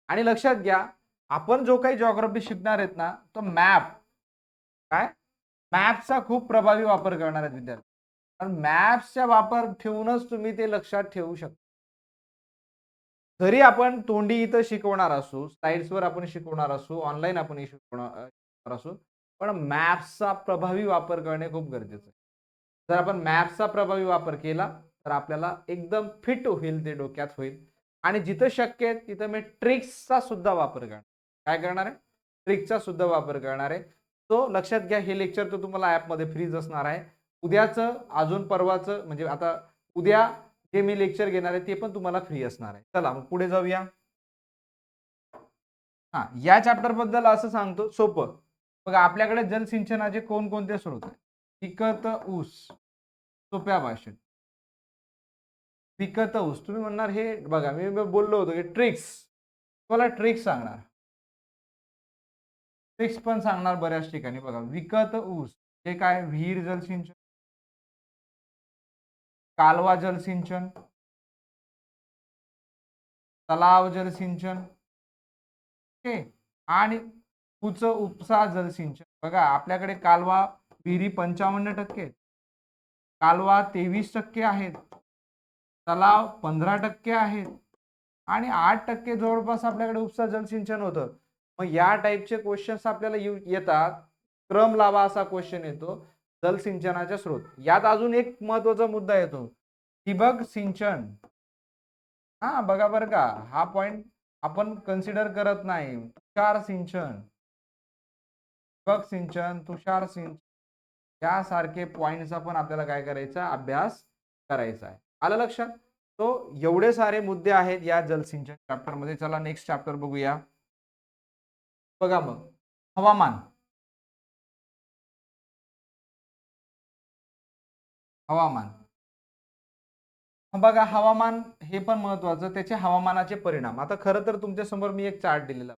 आणि लक्षात घ्या, आपण जो काही जिओग्राफी शिकणार आहेत ना, तो मॅप काय मॅपचा खूप प्रभावी वापर करणार आहेत विद्यार्थी. कारण मॅप्सचा वापर ठेवूनच तुम्ही ते लक्षात ठेवू शकता. जरी आपण तोंडी इथं शिकवणार असू, स्लाइड्सवर आपण शिकवणार असू, ऑनलाईन आपण शिकवणार असू, पण मॅप्सचा प्रभावी वापर करणे खूप गरजेचं आहे. जर आपण मॅप्सचा प्रभावी वापर केला तर आपल्याला एकदम फिट होईल, ते डोक्यात होईल. आणि जिथं शक्य आहे तिथं मी ट्रिक्सचा सुद्धा वापर करणार. काय करणार आहे? ट्रिकचा सुद्धा वापर करणार आहे. तो लक्षात घ्या. हे लेक्चर तर तुम्हाला ॲपमध्ये फ्रीज असणार आहे. उद्याचं अजून परवाचं म्हणजे आता उद्या जे मी लेक्चर घेणार आहे ते पण तुम्हाला फ्री असणार आहे. चला मग पुढे जाऊया. हा, या चॅप्टर बद्दल असं सांगतो सोपं. बघा, आपल्याकडे जलसिंचनाचे कोणकोणते स्रोत आहेत. पिकत ऊस, सोप्या भाषेत पिकत ऊस. तुम्ही म्हणणार हे बघा, मी बोललो होतो की ट्रिक्स, तुम्हाला ट्रिक्स सांगणार, ट्रिक्स पण सांगणार बऱ्याच ठिकाणी. बघा, विकत ऊस हे काय, विहीर जलसिंचन, कालवा जलसिंचन, तलाव जलसिंचन, ओके, आणि उपसा जलसिंचन. बघा, आपल्याकडे कालवा विहिरी 55%, कालवा 23% आहेत, तलाव 15% आहेत आणि 8% जवळपास आपल्याकडे उपसा जलसिंचन होतं. मग या टाईपचे क्वेश्चन्स आपल्याला येतात. क्रम लावा असा क्वेश्चन येतो. जलसिंचनाचे स्रोत. यात अजून एक महत्वाचा मुद्दा येतो, ठिबक सिंचन. हा बघा बरं का, हा पॉइंट आपण कन्सिडर करत नाही. तुषार सिंचन, ठिबक सिंचन, तुषार सिंचन यासारखे पॉइंटचा पण आपल्याला काय करायचा, अभ्यास करायचा आहे. आलं लक्षात. तो एवढे सारे मुद्दे आहेत या जलसिंचन चॅप्टर मध्ये. चला नेक्स्ट चॅप्टर बघूया. बघा मग, हवामान. हवामान बघा, हवामान हे पण महत्वाचं, त्याचे हवामानाचे परिणाम. आता खरं तर तुमच्या समोर मी एक चार्ट दिलेला,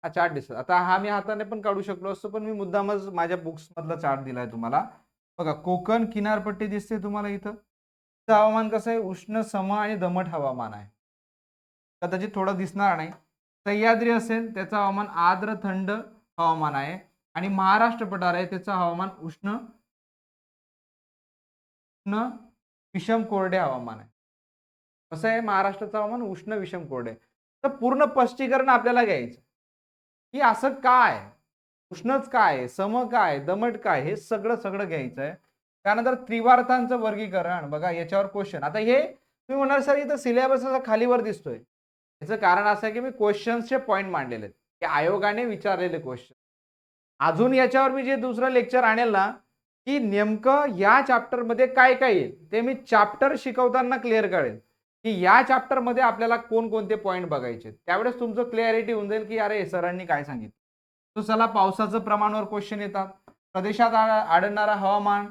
हा चार्ट दिसत. आता हा मी हाताने पण काढू शकलो असतो, पण मी मुद्दामच माझ्या बुक्स मधला चार्ट दिलाय तुम्हाला. बघा, कोकण किनारपट्टी दिसते तुम्हाला इथं. हवामान कसं आहे, उष्ण, सम आणि दमट हवामान आहे. कदाचित थोडं दिसणार नाही. सह्याद्री असेल त्याचं हवामान आर्द्र थंड हवामान आहे. आणि महाराष्ट्र पठार आहे त्याचं हवामान उष्ण उष्ण विषम कोरडे हवामान आहे. कसं आहे, महाराष्ट्राचं हवामान उष्ण विषम कोरडे. तर पूर्ण स्पष्टीकरण आपल्याला घ्यायचं की असं काय, उष्णच काय, सम काय, दमट काय, हे सगळं सगळं घ्यायचं आहे. त्यानंतर त्रिवार्थांचं वर्गीकरण बघा याच्यावर क्वेश्चन. आता हे तुम्ही म्हणाल सर इथं सिलेबस असा खालीवर दिसतोय. याचं कारण असं आहे की मी क्वेश्चन्सचे पॉईंट मांडलेले आहेत की आयोगाने विचारलेले क्वेश्चन. अजून याच्यावर मी जे दुसरं लेक्चर आणेल ना की नेमकं या चॅप्टरमध्ये काय काय येईल ते मी चॅप्टर शिकवताना क्लिअर करेल की या चॅप्टरमध्ये आपल्याला कोणकोणते पॉईंट बघायचे. त्यावेळेस तुमचं क्लॅरिटी होऊन जाईल की अरे सरांनी काय सांगितलं. तो चला पावसाचं प्रमाणावर क्वेश्चन येतात. प्रदेशात आढळणारा हवामान,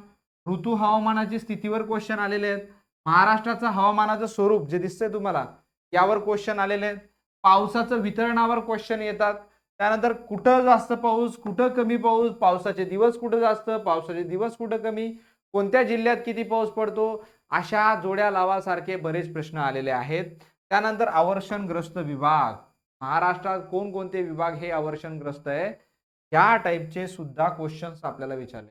ऋतू हवामानाची स्थितीवर क्वेश्चन आलेले आहेत. महाराष्ट्राचं हवामानाचं स्वरूप जे दिसतंय तुम्हाला यावर क्वेश्चन आलेले आहेत. पावसाचं वितरणावर क्वेश्चन येतात. त्यानंतर कुठं जास्त पाऊस, कुठं कमी पाऊस, पावसाचे दिवस कुठं जास्त, पावसाचे दिवस कुठं कमी, कोणत्या जिल्ह्यात किती पाऊस पडतो, अशा जोड्या लावासारखे बरेच प्रश्न आलेले आहेत. त्यानंतर अवर्षणग्रस्त विभाग, महाराष्ट्रात कोणकोणते विभाग हे अवर्षणग्रस्त आहे या टाईपचे सुद्धा क्वेश्चन्स आपल्याला विचारले.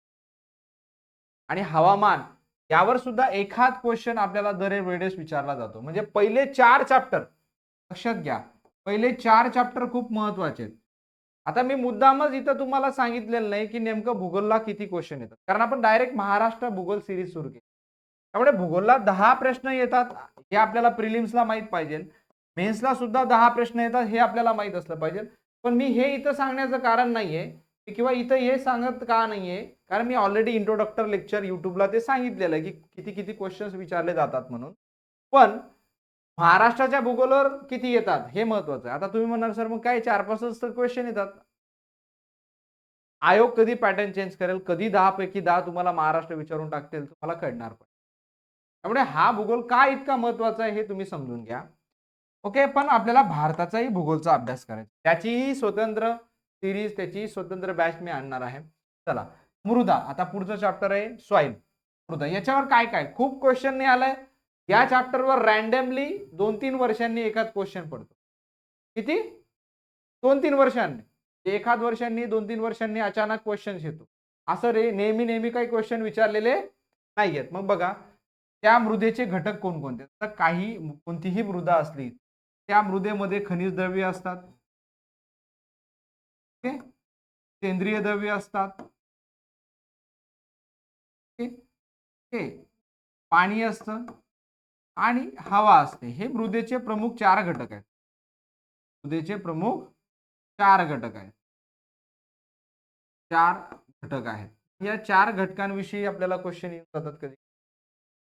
आणि हवामान यावर सुद्धा एखाद क्वेश्चन आपल्याला दरवेळेस विचारला जातो. म्हणजे पहिले 4 चॅप्टर लक्षात घ्या. पहिले 4 चॅप्टर खूप महत्वाचे आहेत. आता मी मुद्दामच इथं तुम्हाला सांगितलेलं नाही की नेमकं भूगोलला किती क्वेश्चन येतात. कारण आपण डायरेक्ट महाराष्ट्र भूगोल सिरीज सुरू केली. त्यामुळे भूगोलला 10 प्रश्न येतात हे आपल्याला प्रिलिम्सला माहित पाहिजे. मेन्सला सुद्धा 10 प्रश्न येतात हे आपल्याला माहित असलं पाहिजे. पण मी हे इथं सांगण्याचं कारण नाहीये किंवा इथं हे सांगत का नाहीये कारण मी ऑलरेडी इंट्रोडक्टर लेक्चर युट्यूबला ते सांगितलेलं आहे की किती किती क्वेश्चन्स विचारले जातात म्हणून. पण महाराष्ट्राच्या भूगोलावर किती येतात हे महत्वाचं आहे. आता तुम्ही म्हणाल सर मग काय 4-5च तर क्वेश्चन येतात. आयोग कधी पॅटर्न चेंज करेल, कधी 10 पैकी 10 तुम्हाला महाराष्ट्र विचारून टाकतील तुम्हाला कळणार पण. त्यामुळे हा भूगोल का इतका महत्वाचा आहे हे तुम्ही समजून घ्या. ओके, पण आपल्याला भारताचाही भूगोलचा अभ्यास करायचा. त्याचीही स्वतंत्र सिरीज, त्याची स्वतंत्र बॅच मी आणणार आहे. चला मृदा, आता पुढचं चॅप्टर आहे सॉइल. मृदा याच्यावर काय काय खूप क्वेश्चन नाही आलाय. या चॅप्टरवर रॅन्डमली 2-3 वर्षांनी एखाद क्वेश्चन पडतो. किती? 2-3 वर्षांनी. एखाद वर्षांनी 2-3 वर्षांनी अचानक क्वेश्चन येतो. असं रे नेहमी काही क्वेश्चन विचारलेले नाहीयेत. मग बघा त्या मृदेचे घटक कोणकोणते. तर काही कोणतीही मृदा असली त्या मृदेमध्ये खनिज द्रव्य असतात. ओके, सेंद्रिय द्रव्य असतात. ओके, पाणी असतं आणि हवा असते. हे मृदेचे प्रमुख 4 घटक आहेत. मृदेचे प्रमुख 4 घटक आहेत. 4 घटक आहेत. या 4 घटकांविषयी आपल्याला क्वेश्चन येऊन जातात कधी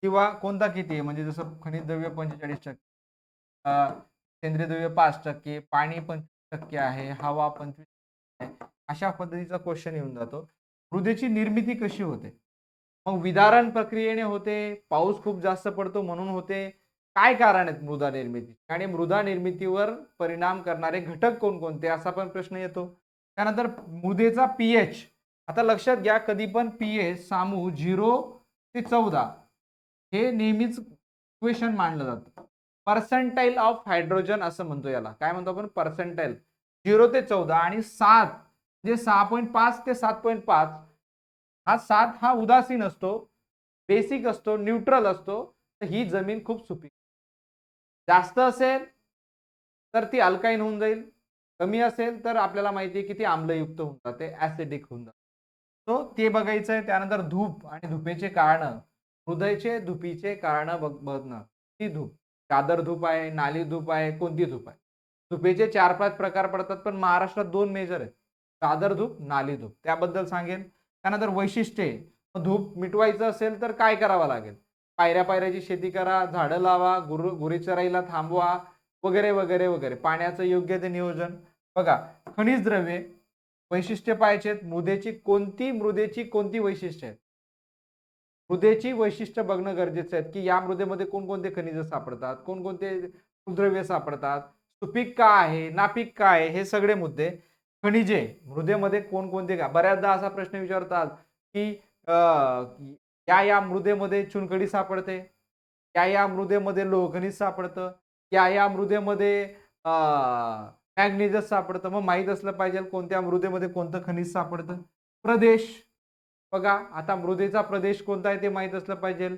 किंवा कोणता किती आहे म्हणजे जसं खनिज द्रव्य 45%, सेंद्रिय द्रव्य 5%, पाणी 25% आहे, हवा 25% आहे. अशा पद्धतीचा क्वेश्चन येऊन जातो. मृदेची निर्मिती कशी होते? मग विदारण प्रक्रियेने होते, पाऊस खूप जास्त पडतो म्हणून होते, काय कारण आहेत मृदा निर्मिती आणि मृदा निर्मितीवर परिणाम करणारे घटक कोणकोणते असा पण प्रश्न येतो. त्यानंतर मृदेचा पीएच. आता लक्षात घ्या कधी पण पीएच सामू 0 ते 14 हे नेहमीच क्वेश्चन मांडलं जातं. पर्सेंटाईल ऑफ हायड्रोजन असं म्हणतो याला. काय म्हणतो आपण? पर्सेंटाईल. 0 ते 14 आणि 7 म्हणजे 6.5 ते 7.5 हा 7 हा उदासीन असतो, बेसिक असतो, न्यूट्रल असतो. तर ही जमीन खूप सुपीक. जास्त असेल तर ती अल्काईन होऊन जाईल. कमी असेल तर आपल्याला माहिती आहे की ती आम्लयुक्त होऊन जाते, ऍसिडिक होऊन जाते. तो ते बघायचं आहे. त्यानंतर धूप आणि धुपेचे कारण, हृदयचे धुपीचे कारण बघणं. ती धूप चादर धूप आहे, नाली धूप आहे, कोणती धूप आहे. धुपेचे 4-5 प्रकार पडतात पण महाराष्ट्रात 2 मेजर आहेत. चादर धूप, नाली धूप. त्याबद्दल सांगेन. त्यानंतर वैशिष्ट्ये. धूप मिटवायचं असेल तर काय करावं लागेल? पायऱ्या शेती करा, झाडं लावा, गुरेचराईला थांबवा वगैरे वगैरे वगैरे. पाण्याचं योग्य ते नियोजन. बघा खनिज द्रव्ये वैशिष्ट्य पाहायचे. मृदेची कोणती वैशिष्ट्य आहेत? मृदेची वैशिष्ट्य बघणं गरजेचं आहे की या मृदेमध्ये कोणकोणते खनिज सापडतात, कोणकोणते द्रव्य सापडतात, सुपीक का आहे, नापीक का आहे, हे सगळे मुद्दे. खनिजे मृदेमध्ये कोणकोणते का. बऱ्याचदा असा प्रश्न विचारतात की या मृदेमध्ये चुनखडी सापडते, या मृदेमध्ये लोहखनिज सापडतं, या मृदेमध्ये मॅग्नेशियस सापडतं. मग माहित असलं पाहिजे कोणत्या मृदेमध्ये कोणतं खनिज सापडतं. प्रदेश बघा आता मृदेचा प्रदेश कोणता आहे ते माहित असलं पाहिजे.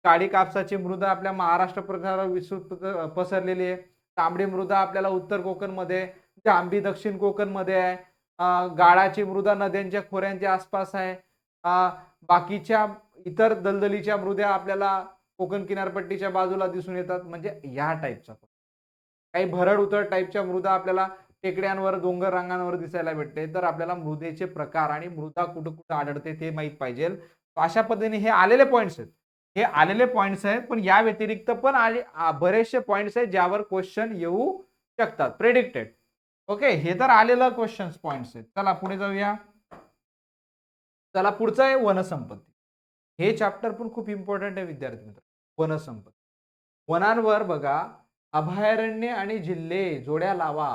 काळी कापसाची मृदा आपल्या महाराष्ट्र प्रकारावर विस्तृत पसरलेली आहे. तांबडी मृदा आपल्याला उत्तर कोकणमध्ये, जांभी दक्षिण कोकणमध्ये आहे. गाळाची मृदा नद्यांच्या खोऱ्यांच्या आसपास आहे. बाकीच्या इतर दलदलीच्या मृदा आपल्याला कोकण किनारपट्टीच्या बाजूला दिसून येतात, म्हणजे या टाईपचा. काही भरड उथळ टाईपच्या मृदा आपल्याला टेकड्यांवर डोंगर रांगांवर दिसायला भेटते. तर आपल्याला मृदेचे प्रकार आणि मृदा कुठं कुठं आढळते ते माहित पाहिजे. अशा पद्धतीने हे आलेले पॉइंट्स आहेत. हे आलेले पॉइंट्स आहेत, पण या व्यतिरिक्त पण बरेचसे पॉइंट्स आहेत ज्यावर क्वेश्चन येऊ शकतात, प्रेडिक्टेड. ओके, हे तर आलेलं क्वेश्चन्स पॉइंट्स आहेत. चला पुढे जाऊया. चला पुढचं आहे वनसंपत्ती. हे चॅप्टर पण खूप इम्पॉर्टंट आहे विद्यार्थी मित्र. वनसंपत्ती, वनांवर बघा, अभयारण्य आणि जिल्हे जोड्या लावा,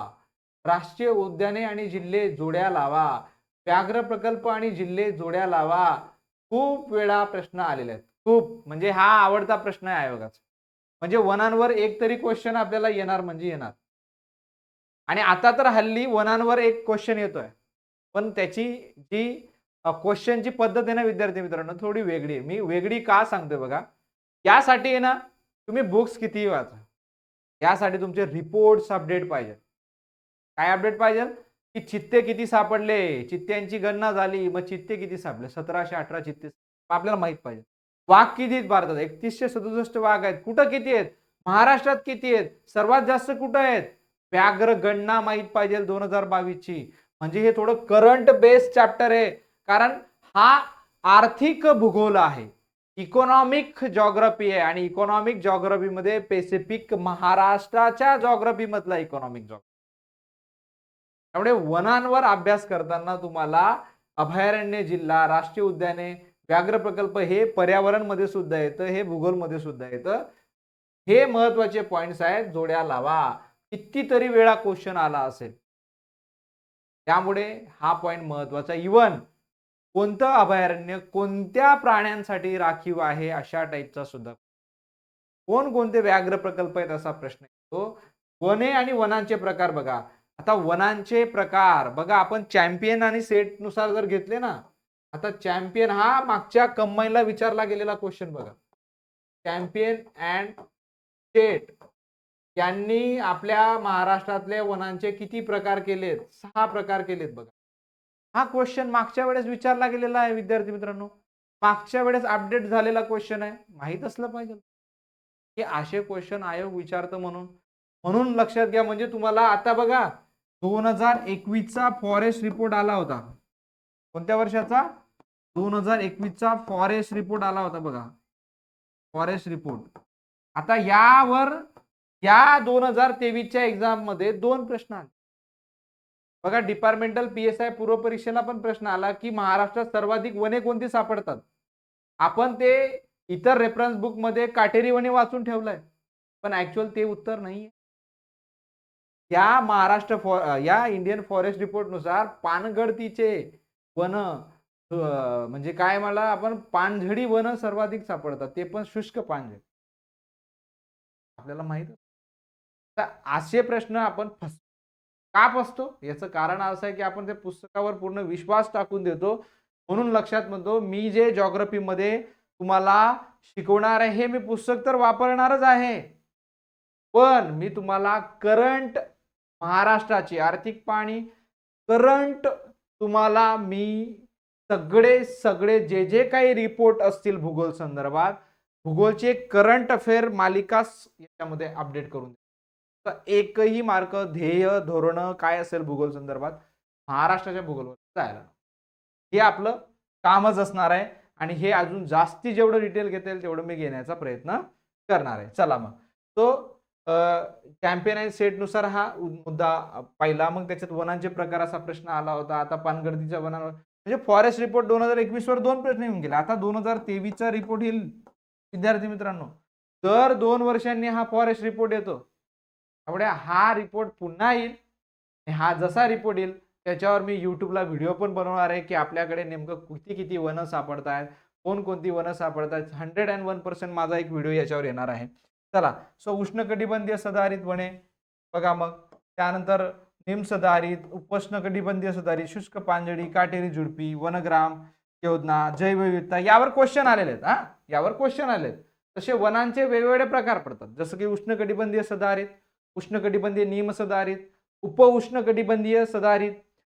राष्ट्रीय उद्याने आणि जिल्हे जोड्या लावा, व्याघ्र प्रकल्प आणि जिल्हे जोड्या लावा. खूप वेळा प्रश्न आलेले आहेत, खूप, म्हणजे हा आवडता प्रश्न आहे आयोगाचा. म्हणजे वनांवर एक तरी क्वेश्चन आपल्याला येणार म्हणजे येणार. आणि आता तर हल्ली वनांवर एक क्वेश्चन येतोय, पण त्याची जी क्वेश्चनची पद्धत आहे ना विद्यार्थी मित्रांनो, थोडी वेगळी आहे. मी वेगळी का सांगतोय बघा, यासाठी आहे ना, तुम्ही बुक्स कितीही वाचा, यासाठी तुमचे रिपोर्ट्स अपडेट पाहिजे. काय अपडेट पाहिजे? की चित्ते किती सापडले, चित्त्यांची गणना झाली, मग चित्ते किती सापडले, 1718 चित्ते आपल्याला माहित पाहिजे. वाघ किती आहेत भारतात? 3167 वाघ आहेत. कुठं किती आहेत? महाराष्ट्रात किती आहेत? सर्वात जास्त कुठं आहेत? व्याघ्र गणना माहित पाहिजे 2022 ची. म्हणजे हे थोडं करंट बेस्ड चॅप्टर आहे, कारण हा आर्थिक भूगोल आहे, इकॉनॉमिक जॉग्राफी आहे, आणि इकॉनॉमिक जॉग्राफी मध्ये स्पेसिफिक महाराष्ट्राच्या जॉग्राफी मधला इकॉनॉमिक जॉग्राफी. त्यामुळे वनांवर अभ्यास करताना तुम्हाला अभयारण्य, जिल्हा, राष्ट्रीय उद्याने, व्याघ्र प्रकल्प हे पर्यावरण मध्ये सुद्धा येतं, हे भूगोल मध्ये सुद्धा येतं. हे महत्वाचे पॉइंट्स आहेत, जोड्या लावा. कितीतरी वेळा क्वेश्चन आला असेल, त्यामुळे हा पॉइंट महत्वाचा. इवन कोणतं अभयारण्य कोणत्या प्राण्यांसाठी राखीव आहे अशा टाईपचा सुद्धा, कोणकोणते व्याघ्र प्रकल्प आहेत असा प्रश्न येतो. वने आणि वनांचे प्रकार बघा. आता वनांचे प्रकार बघा, आपण चॅम्पियन आणि सेट नुसार जर घेतले ना, आता चॅम्पियन हा मागच्या कंबाईनला विचारला गेलेला क्वेश्चन बघा. चॅम्पियन अँड सेट यांनी आपल्या महाराष्ट्रातले वनांचे किती प्रकार केलेत? 6 प्रकार केलेत बघा. हा क्वेश्चन मागच्या वेळेस विचारला गेलेला आहे विद्यार्थी मित्रांनो, मागच्या वेळेस अपडेट झालेला क्वेश्चन आहे, माहित असलं पाहिजे की असे क्वेश्चन आयोग विचारतं. म्हणून म्हणून लक्षात घ्या. म्हणजे तुम्हाला आता बघा, 2021 चा फॉरेस्ट रिपोर्ट आला होता. कोणत्या वर्षाचा? 2021 चा फॉरेस्ट रिपोर्ट आला होता बघा, फॉरेस्ट रिपोर्ट. आता यावर या 2023 च्या एक्झाम मध्ये 2 प्रश्न आले बघा. डिपार्टमेंटल PSI पूर्व परीक्षेला पण प्रश्न आला की महाराष्ट्रात सर्वाधिक वने कोणती सापडतात. आपण ते इतर रेफरन्स बुक मध्ये काटेरी वने वाचून ठेवलंय, पण ऍक्च्युअल ते उत्तर नाही. या या इंडियन फॉरेस्ट रिपोर्ट नुसार पानगळतीचे वन, म्हणजे काय मला आपण पानझडी वन सर्वाधिक सापडतात, ते पण शुष्क पानझडी. आपल्याला माहित. तर असे प्रश्न आपण का फसतो? याचं कारण असं आहे की आपण त्या पुस्तकावर पूर्ण विश्वास टाकून देतो. म्हणून लक्षात म्हणतो, मी जे जॉग्राफी मध्ये तुम्हाला शिकवणार आहे हे मी पुस्तक तर वापरणारच आहे, पण मी तुम्हाला करंट महाराष्ट्राची आर्थिक पाहणी, करंट तुम्हाला मी सगळे जे काही रिपोर्ट असतील भूगोल संदर्भात, भूगोलचे करंट अफेअर मालिका याच्यामध्ये अपडेट करून तर एकही मार्क, ध्येय, धोरण काय असेल भूगोल संदर्भात महाराष्ट्राच्या भूगोलवर जायला, हे आपलं कामच असणार आहे. आणि हे अजून जास्ती जेवढं डिटेल घेता येईल तेवढं मी घेण्याचा प्रयत्न करणार आहे. चला मग तो कॅम्पेन आणि सेट नुसार हा मुद्दा पाहिला. मग त्याच्यात वनांचे प्रकार असा प्रश्न आला होता. आता पानगळतीच्या वनांवर, म्हणजे फॉरेस्ट रिपोर्ट 2021 वर 2 प्रश्न येऊन गेले. आता 2023 चा रिपोर्ट येईल विद्यार्थी मित्रांनो, तर 2 वर्षांनी हा फॉरेस्ट रिपोर्ट येतो. त्यामुळे हा रिपोर्ट पुन्हा येईल. हा जसा रिपोर्ट येईल त्याच्यावर मी युट्यूबला व्हिडिओ पण बनवणार आहे की आपल्याकडे नेमकं किती वनं सापडत आहेत, कोणकोणती वनं सापडत आहेत. 101% माझा एक व्हिडिओ याच्यावर येणार आहे. चला, सो उष्णकटिबंधीय सदाहरित वने बघा, मग त्यानंतर निमसदाहरित, उपोष्णकटिबंधीय सदाहरित, शुष्क पानझडी, काटेरी झुडपी, वनग्राम योजना, जैवविविधता, यावर क्वेश्चन आलेले आहेत. यावर क्वेश्चन आलेत. तसे वनांचे वेगवेगळे प्रकार पडतात, जसं की उष्णकटिबंधीय सदाहरित, उष्णकटिबंधीय निमसदाहरित, उप उष्णकटिबंधीय सदाहरित,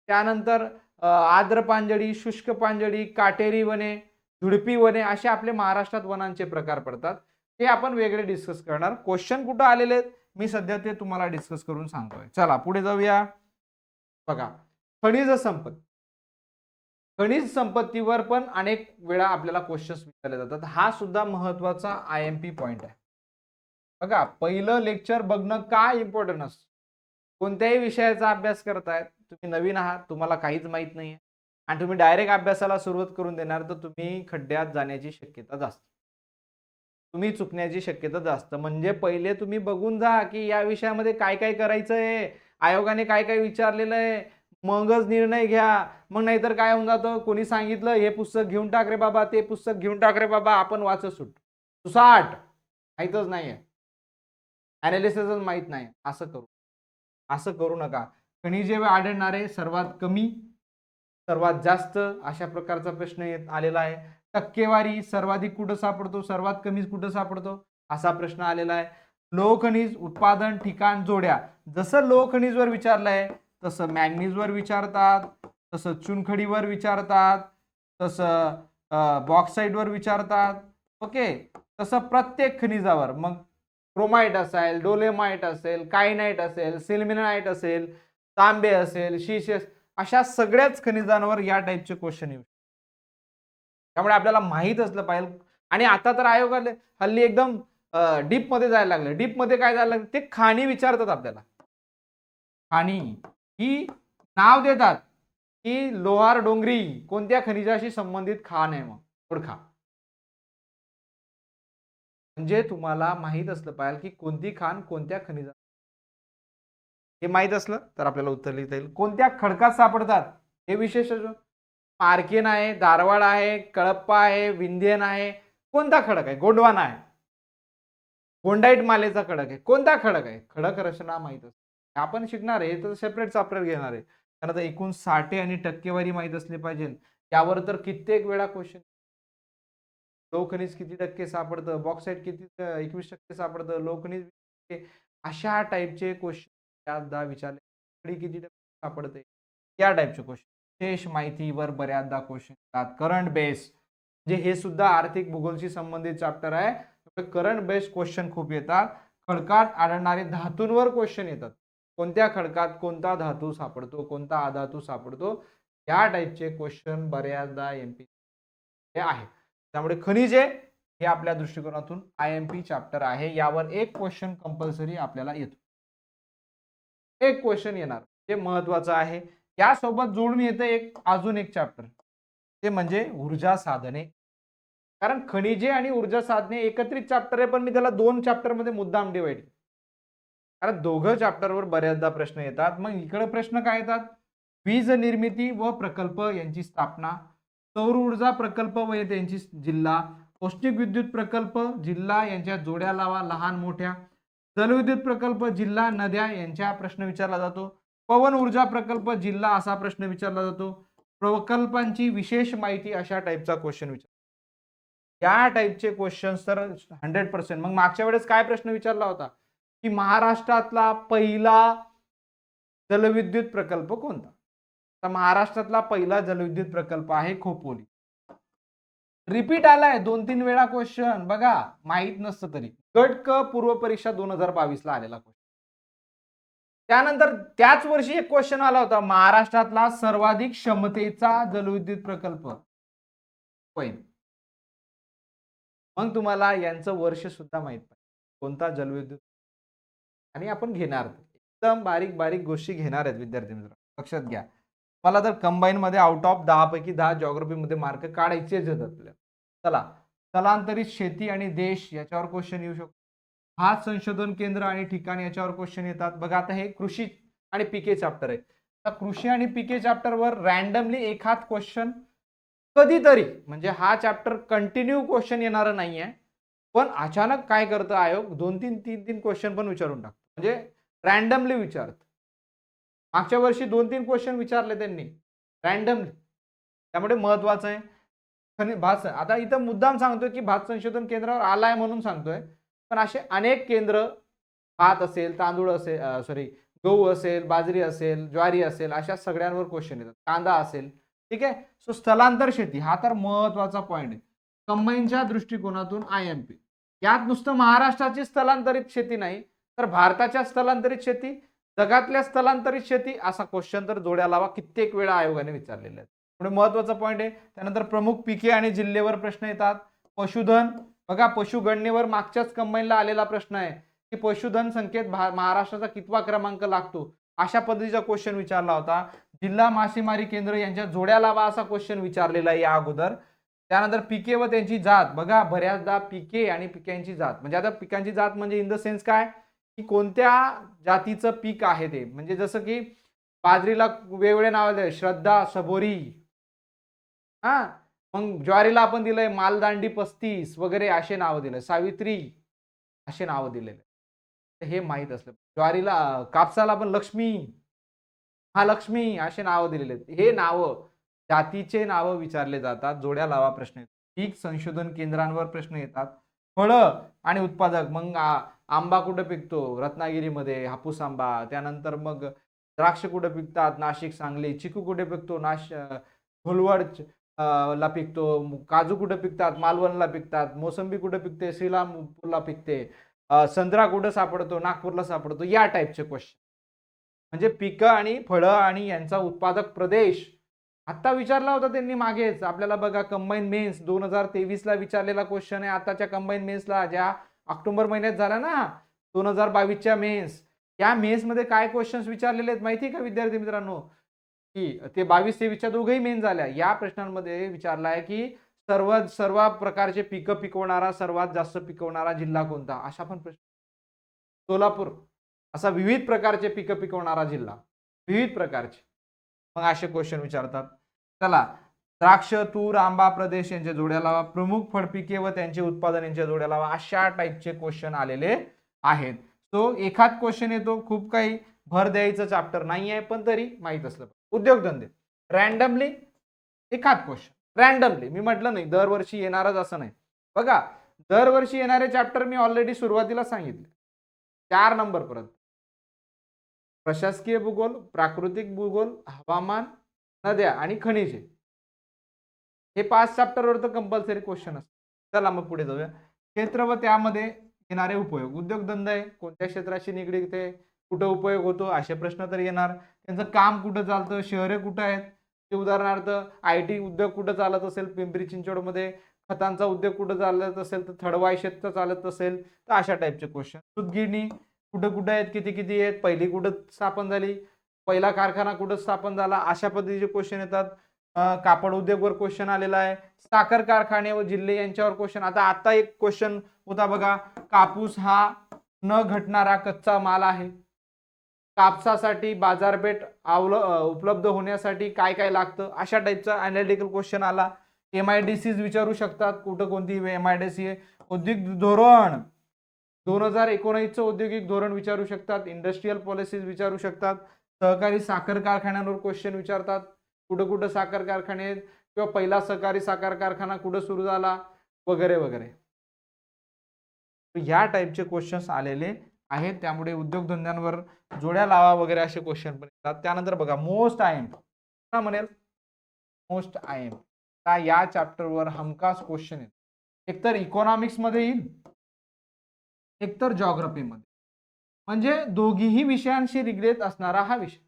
त्यानंतर आर्द्र पानझडी, शुष्क पानझडी, काटेरी वने, झुडपी वने असे आपले महाराष्ट्रात वनांचे प्रकार पडतात. ते आपण वेगळे डिस्कस करणार. क्वेश्चन कुठं आलेले आहेत मी सध्या ते तुम्हाला डिस्कस करून सांगतोय. चला पुढे जाऊया. बघा, खनिज संपत्ती. खनिज संपत्तीवर पण अनेक वेळा आपल्याला क्वेश्चन्स विचारले जातात. हा सुद्धा महत्वाचा IMP पॉइंट आहे. बघा, पहिलं लेक्चर बघणं का इम्पॉर्टंट असतं. कोणत्याही विषयाचा अभ्यास करतायत, तुम्ही नवीन आहात, तुम्हाला काहीच माहित नाहीये आणि तुम्ही डायरेक्ट अभ्यासाला सुरुवात करून देणार, तर तुम्ही खड्ड्यात जाण्याची शक्यता जास्त, तुम्ही चुकण्याची शक्यता जास्त. म्हणजे पहिले तुम्ही बघून जा की या विषयामध्ये काय काय करायचं आहे, आयोगाने काय काय विचारलेलं आहे, मगच निर्णय घ्या. मग नाहीतर काय होऊन जातं, कोणी सांगितलं हे पुस्तक घेऊन टाक रे बाबा, ते पुस्तक घेऊन टाक रे बाबा, आपण वाचत सुटतो. सुसाट माहीतच नाहीये, अनालिसिसच माहित नाही. असं करू नका. खनिजे आढळणारे सर्वात कमी, सर्वात जास्त अशा प्रकारचा प्रश्न आलेला आहे. टक्केवारी सर्वाधिक कुठं सापडतो, सर्वात कमी कुठं सापडतो, असा प्रश्न आलेला आहे. लोह खनिज उत्पादन ठिकाण जोड्या. जसं लोह खनिजवर विचारलंय तसं मॅंगनीजवर विचारतात, तसं चुनखडीवर विचारतात, तसं बॉक्साईटवर विचारतात. ओके, तसं प्रत्येक खनिजावर, मग क्रोमाइट असेल, डोलेमाइट असेल, कायनाइट असेल, सिल्मिनाइट असेल, तांबे असेल, शिश, अशा सगळ्याच खनिजांवर या टाईपचे क्वेश्चन येऊ. त्यामुळे आपल्याला माहित असलं पाहिजे. आणि आता तर आयोगाने हल्ली एकदम डीप मध्ये जायला लागले. डीप मध्ये काय जायला लागले, ते खाणी विचारतात आपल्याला. खाणी ही नाव देतात की लोहार डोंगरी कोणत्या खनिजाशी संबंधित खाण आहे, मग ओळखा. म्हणजे तुम्हाला माहित असलं पाहिजे की कोणती खाण कोणत्या खनिजा, हे माहित असलं तर आपल्याला उत्तर लिहिता येईल. कोणत्या खडकात सापडतात हे विशेष. मार्केन आहे, धारवाड आहे, कळप्पा आहे, विंध्यन आहे. कोणता खडक आहे? गोंडवाना आहे. गोंडाईट मालेचा खडक आहे. कोणता खडक आहे? खडक रचना माहित असते, आपण शिकणार आहे तर सेपरेट चॅप्टर घेणार आहे. त्यांना तर एकूण साठे आणि टक्केवारी माहित असली पाहिजे. यावर तर कित्येक वेळा क्वेश्चन. लोह खनिज किती टक्के सापडतं, बॉक्साईट किती 21% सापडतं, लोह खनिज अशा टाईपचे क्वेश्चन विचारले. किती टक्के सापडते, या टाईपचे क्वेश्चन. विशेष माहितीवर बऱ्याचदा क्वेश्चन येतात. करंट बेस, म्हणजे हे सुद्धा आर्थिक भूगोलशी संबंधित चॅप्टर आहे. करंट बेस्ड क्वेश्चन खूप येतात. खडकात आढळणारे धातूंवर क्वेश्चन येतात. कोणत्या खडकात कोणता धातू सापडतो, कोणता अधातू सापडतो, या टाईपचे क्वेश्चन बऱ्याचदा MP आहे. त्यामुळे खनिजे हे आपल्या दृष्टिकोनातून IMP चॅप्टर आहे. यावर एक क्वेश्चन कंपल्सरी आपल्याला येतो. एक क्वेश्चन येणार, ते महत्वाचं आहे. यासोबत जोडून येतं अजून एक चॅप्टर, ते म्हणजे ऊर्जा साधने. कारण खनिजे आणि ऊर्जा साधने एकत्रित चॅप्टर आहे, पण मी त्याला 2 चॅप्टर मध्ये मुद्दाम डिवाइड, कारण दोघं चॅप्टरवर बऱ्याचदा प्रश्न येतात. मग इकडे प्रश्न काय येतात, वीज निर्मिती व प्रकल्प यांची स्थापना, सौर ऊर्जा प्रकल्प व त्यांची जिल्हा, पौष्टिक विद्युत प्रकल्प जिल्हा यांच्या जोड्या लावा लहान मोठ्या, जलविद्युत प्रकल्प जिल्हा नद्या यांच्या प्रश्न विचारला जातो, पवन ऊर्जा प्रकल्प जिल्हा असा प्रश्न विचारला जातो, प्रकल्पांची विशेष माहिती अशा टाईपचा क्वेश्चन विचार. या टाईपचे क्वेश्चन्स तर 100%. मग मागच्या वेळेस काय प्रश्न विचारला होता की महाराष्ट्रातला पहिला जलविद्युत प्रकल्प कोणता, तर महाराष्ट्रातला पहिला जलविद्युत प्रकल्प आहे खोपोली. रिपीट आलाय 2-3 वेळा क्वेश्चन, बघा माहित नसतं तरी. गट क पूर्व परीक्षा 2022 ला आलेला क्वेश्चन. त्यानंतर त्याच वर्षी एक क्वेश्चन आला होता, महाराष्ट्रातला सर्वाधिक क्षमतेचा जलविद्युत प्रकल्प होईल. मग तुम्हाला यांचं वर्ष सुद्धा माहित पाहिजे, कोणता जलविद्युत. आणि आपण घेणार एकदम बारीक बारीक गोष्टी घेणार आहेत विद्यार्थी मित्र, लक्षात घ्या. मला तर कंबाईन मध्ये आउट ऑफ 10 पैकी 10 जिओग्राफी मध्ये मार्क काढायचेच आहेत आपल्याला. चला, स्थलांतरित शेती आणि देश याच्यावर क्वेश्चन येऊ शकतो. भात संशोधन केंद्र आणि ठिकाण याच्यावर क्वेश्चन येतात. बघा, आता हे कृषी आणि पिके चॅप्टर आहे. आता कृषी आणि पिके चॅप्टरवर रॅन्डमली एखाद क्वेश्चन कधीतरी, म्हणजे हा चॅप्टर कंटिन्यू क्वेश्चन येणार नाहीये, पण अचानक काय करतं आयोग, 2-3 क्वेश्चन पण विचारून टाकतो, म्हणजे रॅन्डमली विचारत. मागच्या वर्षी 2-3 क्वेश्चन विचारले त्यांनी रॅन्डमली. त्यामुळे महत्वाचं आहे. भात, आता इथं मुद्दाम सांगतोय की भात संशोधन केंद्रावर आलाय म्हणून सांगतोय, पण असे अनेक केंद्र, भात असेल, तांदूळ असेल, सॉरी गहू असेल, बाजरी असेल, ज्वारी असेल, अशा सगळ्यांवर क्वेश्चन येतात. कांदा असेल, ठीक आहे. सो स्थलांतर शेती हा तर महत्वाचा पॉइंट आहे. कंबाईनच्या दृष्टिकोनातून IMP. यात नुसतं महाराष्ट्राची स्थलांतरित शेती नाही, तर भारताच्या स्थलांतरित शेती, जगातल्या स्थलांतरित शेती असा क्वेश्चन तर जोड्या लावा कित्येक वेळा आयोगाने विचारलेला आहे. पुढे महत्वाचा पॉईंट आहे. त्यानंतर प्रमुख पिके आणि जिल्ह्यावर प्रश्न येतात. पशुधन बघा, पशुगणनेवर मागच्याच कंबाईनला आलेला प्रश्न आहे की पशुधन संख्येत महाराष्ट्राचा कितवा क्रमांक लागतो, अशा पद्धतीचा क्वेश्चन विचारला होता. जिल्हा मासेमारी केंद्र यांच्या जोड्या लावा असा क्वेश्चन विचारलेला आहे या अगोदर. त्यानंतर पिके व त्यांची जात बघा, बऱ्याचदा पिके आणि पिकांची जात म्हणजे आता पिकांची जात म्हणजे इन द सेन्स काय की कोणत्या जातीचं पीक आहे ते, म्हणजे जसं की बाजरीला वेगवेगळे नाव दिले, श्रद्धा, सबोरी, हा मग ज्वारीला आपण दिलंय मालदांडी 35 वगैरे असे नाव दिले, सावित्री असे नाव दिलेले, हे माहित असलं. ज्वारीला कापसाला आपण लक्ष्मी, महालक्ष्मी असे नाव दिलेले आहेत. हे नाव जातीचे नाव विचारले जातात. जोड्या लावा प्रश्न येतात. पीक संशोधन केंद्रांवर प्रश्न येतात. फळं आणि उत्पादक मग आंबा कुठं पिकतो, रत्नागिरीमध्ये हापूस आंबा. त्यानंतर मग द्राक्ष कुठं पिकतात, नाशिक, सांगली. चिकू कुठे पिकतो, घोलवड ला पिकतो. काजू कुठं पिकतात, मालवणला पिकतात. मोसंबी कुठं पिकते, श्रीरामपूरला पिकते. संत्रा कुठं सापडतो, नागपूरला सापडतो. या टाईपचे क्वेश्चन म्हणजे पिकं आणि फळं आणि यांचा उत्पादक प्रदेश आता विचारला होता त्यांनी मागेच. आपल्याला बघा कंबाईन मेन्स 2023 ला विचारलेला क्वेश्चन आहे. आताच्या कंबाईन मेन्सला ज्या ऑक्टोबर महिन्यात झाला ना 2022च्या मेन्स, या मेन्स मध्ये काय क्वेश्चन्स विचारलेले आहेत माहिती आहे का विद्यार्थी मित्रांनो, की ते 22-23च्या दोघही मेन झाल्या. या प्रश्नांमध्ये विचारला आहे की सर्व प्रकारचे पिकं पिकवणारा, सर्वात जास्त पिकवणारा जिल्हा कोणता, अशा पण प्रश्न. सोलापूर असा विविध प्रकारचे पिकं पिकवणारा जिल्हा, विविध प्रकारचे, मग असे क्वेश्चन विचारतात. चला, द्राक्ष, तूर, आंबा प्रदेश यांच्या जोड्या लावा. प्रमुख फळपिके व त्यांचे उत्पादन यांच्या जोड्या लावा. अशा टाईपचे क्वेश्चन आलेले आहेत. सो एखाद क्वेश्चन येतो, खूप काही भर द्यायचं चॅप्टर नाही आहे, पण तरी माहित असलं. उद्योगधंदे रॅन्डमली एखाद क्वेश्चन रॅन्डमली, मी म्हटलं नाही दरवर्षी येणारच असं नाही. बघा, दरवर्षी येणारे चॅप्टर मी ऑलरेडी सुरुवातीला सांगितले 4 नंबर पर्यंत. प्रशासकीय भूगोल, प्राकृतिक भूगोल, हवामान, नद्या आणि खनिजे, हे 5 चॅप्टरवर तर कंपल्सरी क्वेश्चन असतात. चला मग पुढे जाऊया. क्षेत्र व त्यामध्ये येणारे उपयोग. उद्योगधंदा आहे, कोणत्या क्षेत्राशी निगडीत आहे, कुठं उपयोग होतो, असे प्रश्न तर येणार. त्यांचं काम कुठं चालतं, शहरे कुठं आहेत, ते उदाहरणार्थ IT उद्योग कुठं चालत असेल पिंपरी चिंचवडमध्ये, खतांचा उद्योग कुठं चालत असेल तर थडवाई शेत चालत असेल तर अशा टाईपचे क्वेश्चन. सूतगिरणी कुठं कुठं आहेत, किती किती आहेत, पहिली कुठं स्थापन झाली, पहिला कारखाना कुठं स्थापन झाला, अशा पद्धतीचे क्वेश्चन येतात. कापड उद्योगवर क्वेश्चन आलेला आहे. साखर कारखाने व जिल्हे यांच्यावर क्वेश्चन. आता एक क्वेश्चन होता बघा, कापूस हा न घटणारा कच्चा माल आहे. कापसासाठी बाजारपेठ उपलब्ध होण्यासाठी काय काय लागतं, अशा टाईपचा अनालिटिकल क्वेश्चन आला. MIDCs विचारू शकतात, कुठं कोणती MIDC आहे. औद्योगिक धोरण 2019चं औद्योगिक धोरण विचारू शकतात. इंडस्ट्रियल पॉलिसीज विचारू शकतात. सहकारी साखर कारखान्यांवर क्वेश्चन विचारतात, कुठं कुठं साखर कारखाने आहेत किंवा पहिला सहकारी साखर कारखाना कुठं सुरू झाला वगैरे वगैरे. ह्या टाईपचे क्वेश्चन्स आलेले आहेत. त्यामुळे उद्योगधंद्यांवर जोड्या लावा वगैरे असे क्वेश्चन पण येतात. त्यानंतर बघा मोस्ट IMP म्हणेल, मोस्ट IMP या चॅप्टरवर हमखास क्वेश्चन येतात. एकतर इकॉनॉमिक्स मध्ये येईल, एकतर जॉग्राफी मध्ये, म्हणजे दोघीही विषयांशी निगडीत असणारा हा विषय.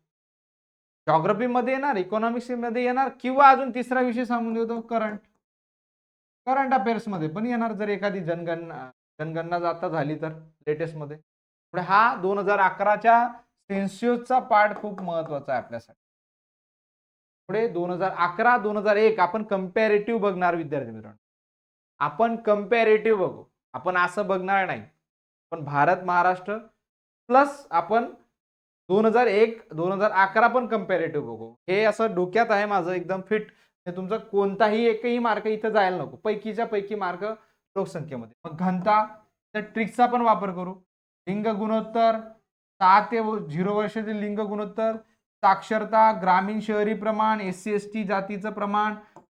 जॉग्राफी मध्ये येणार, इकॉनॉमिक्स मध्ये येणार, किंवा अजून तिसरा विषय सांगून देतो करंट अफेअर्स मध्ये पण येणार, जर एखादी जनगणना आता झाली तर लेटेस्ट मध्ये. हा 2011च्या सेन्ससचा पार्ट खूप महत्वाचा आहे आपल्यासाठी. पुढे 2011-2001 आपण कंपॅरेटिव्ह बघणार विद्यार्थी मित्रांनो. आपण कंपॅरेटिव्ह बघू, आपण असं बघणार नाही. पण भारत महाराष्ट्र प्लस आपण 2001-2011 पण कंपॅरेटिव्ह बघू. हे असं डोक्यात आहे माझं एकदम फिट. तुमचा कोणताही एकही मार्क इथं जायला नको, पैकीच्या पैकी मार्क लोकसंख्येमध्ये. मग घनता त्या ट्रिक्सचा पण वापर करू. लिंग गुणोत्तर, 6 ते 0 वर्षाचे लिंग गुणोत्तर, साक्षरता, ग्रामीण शहरी प्रमाण, SC ST जातीचं प्रमाण,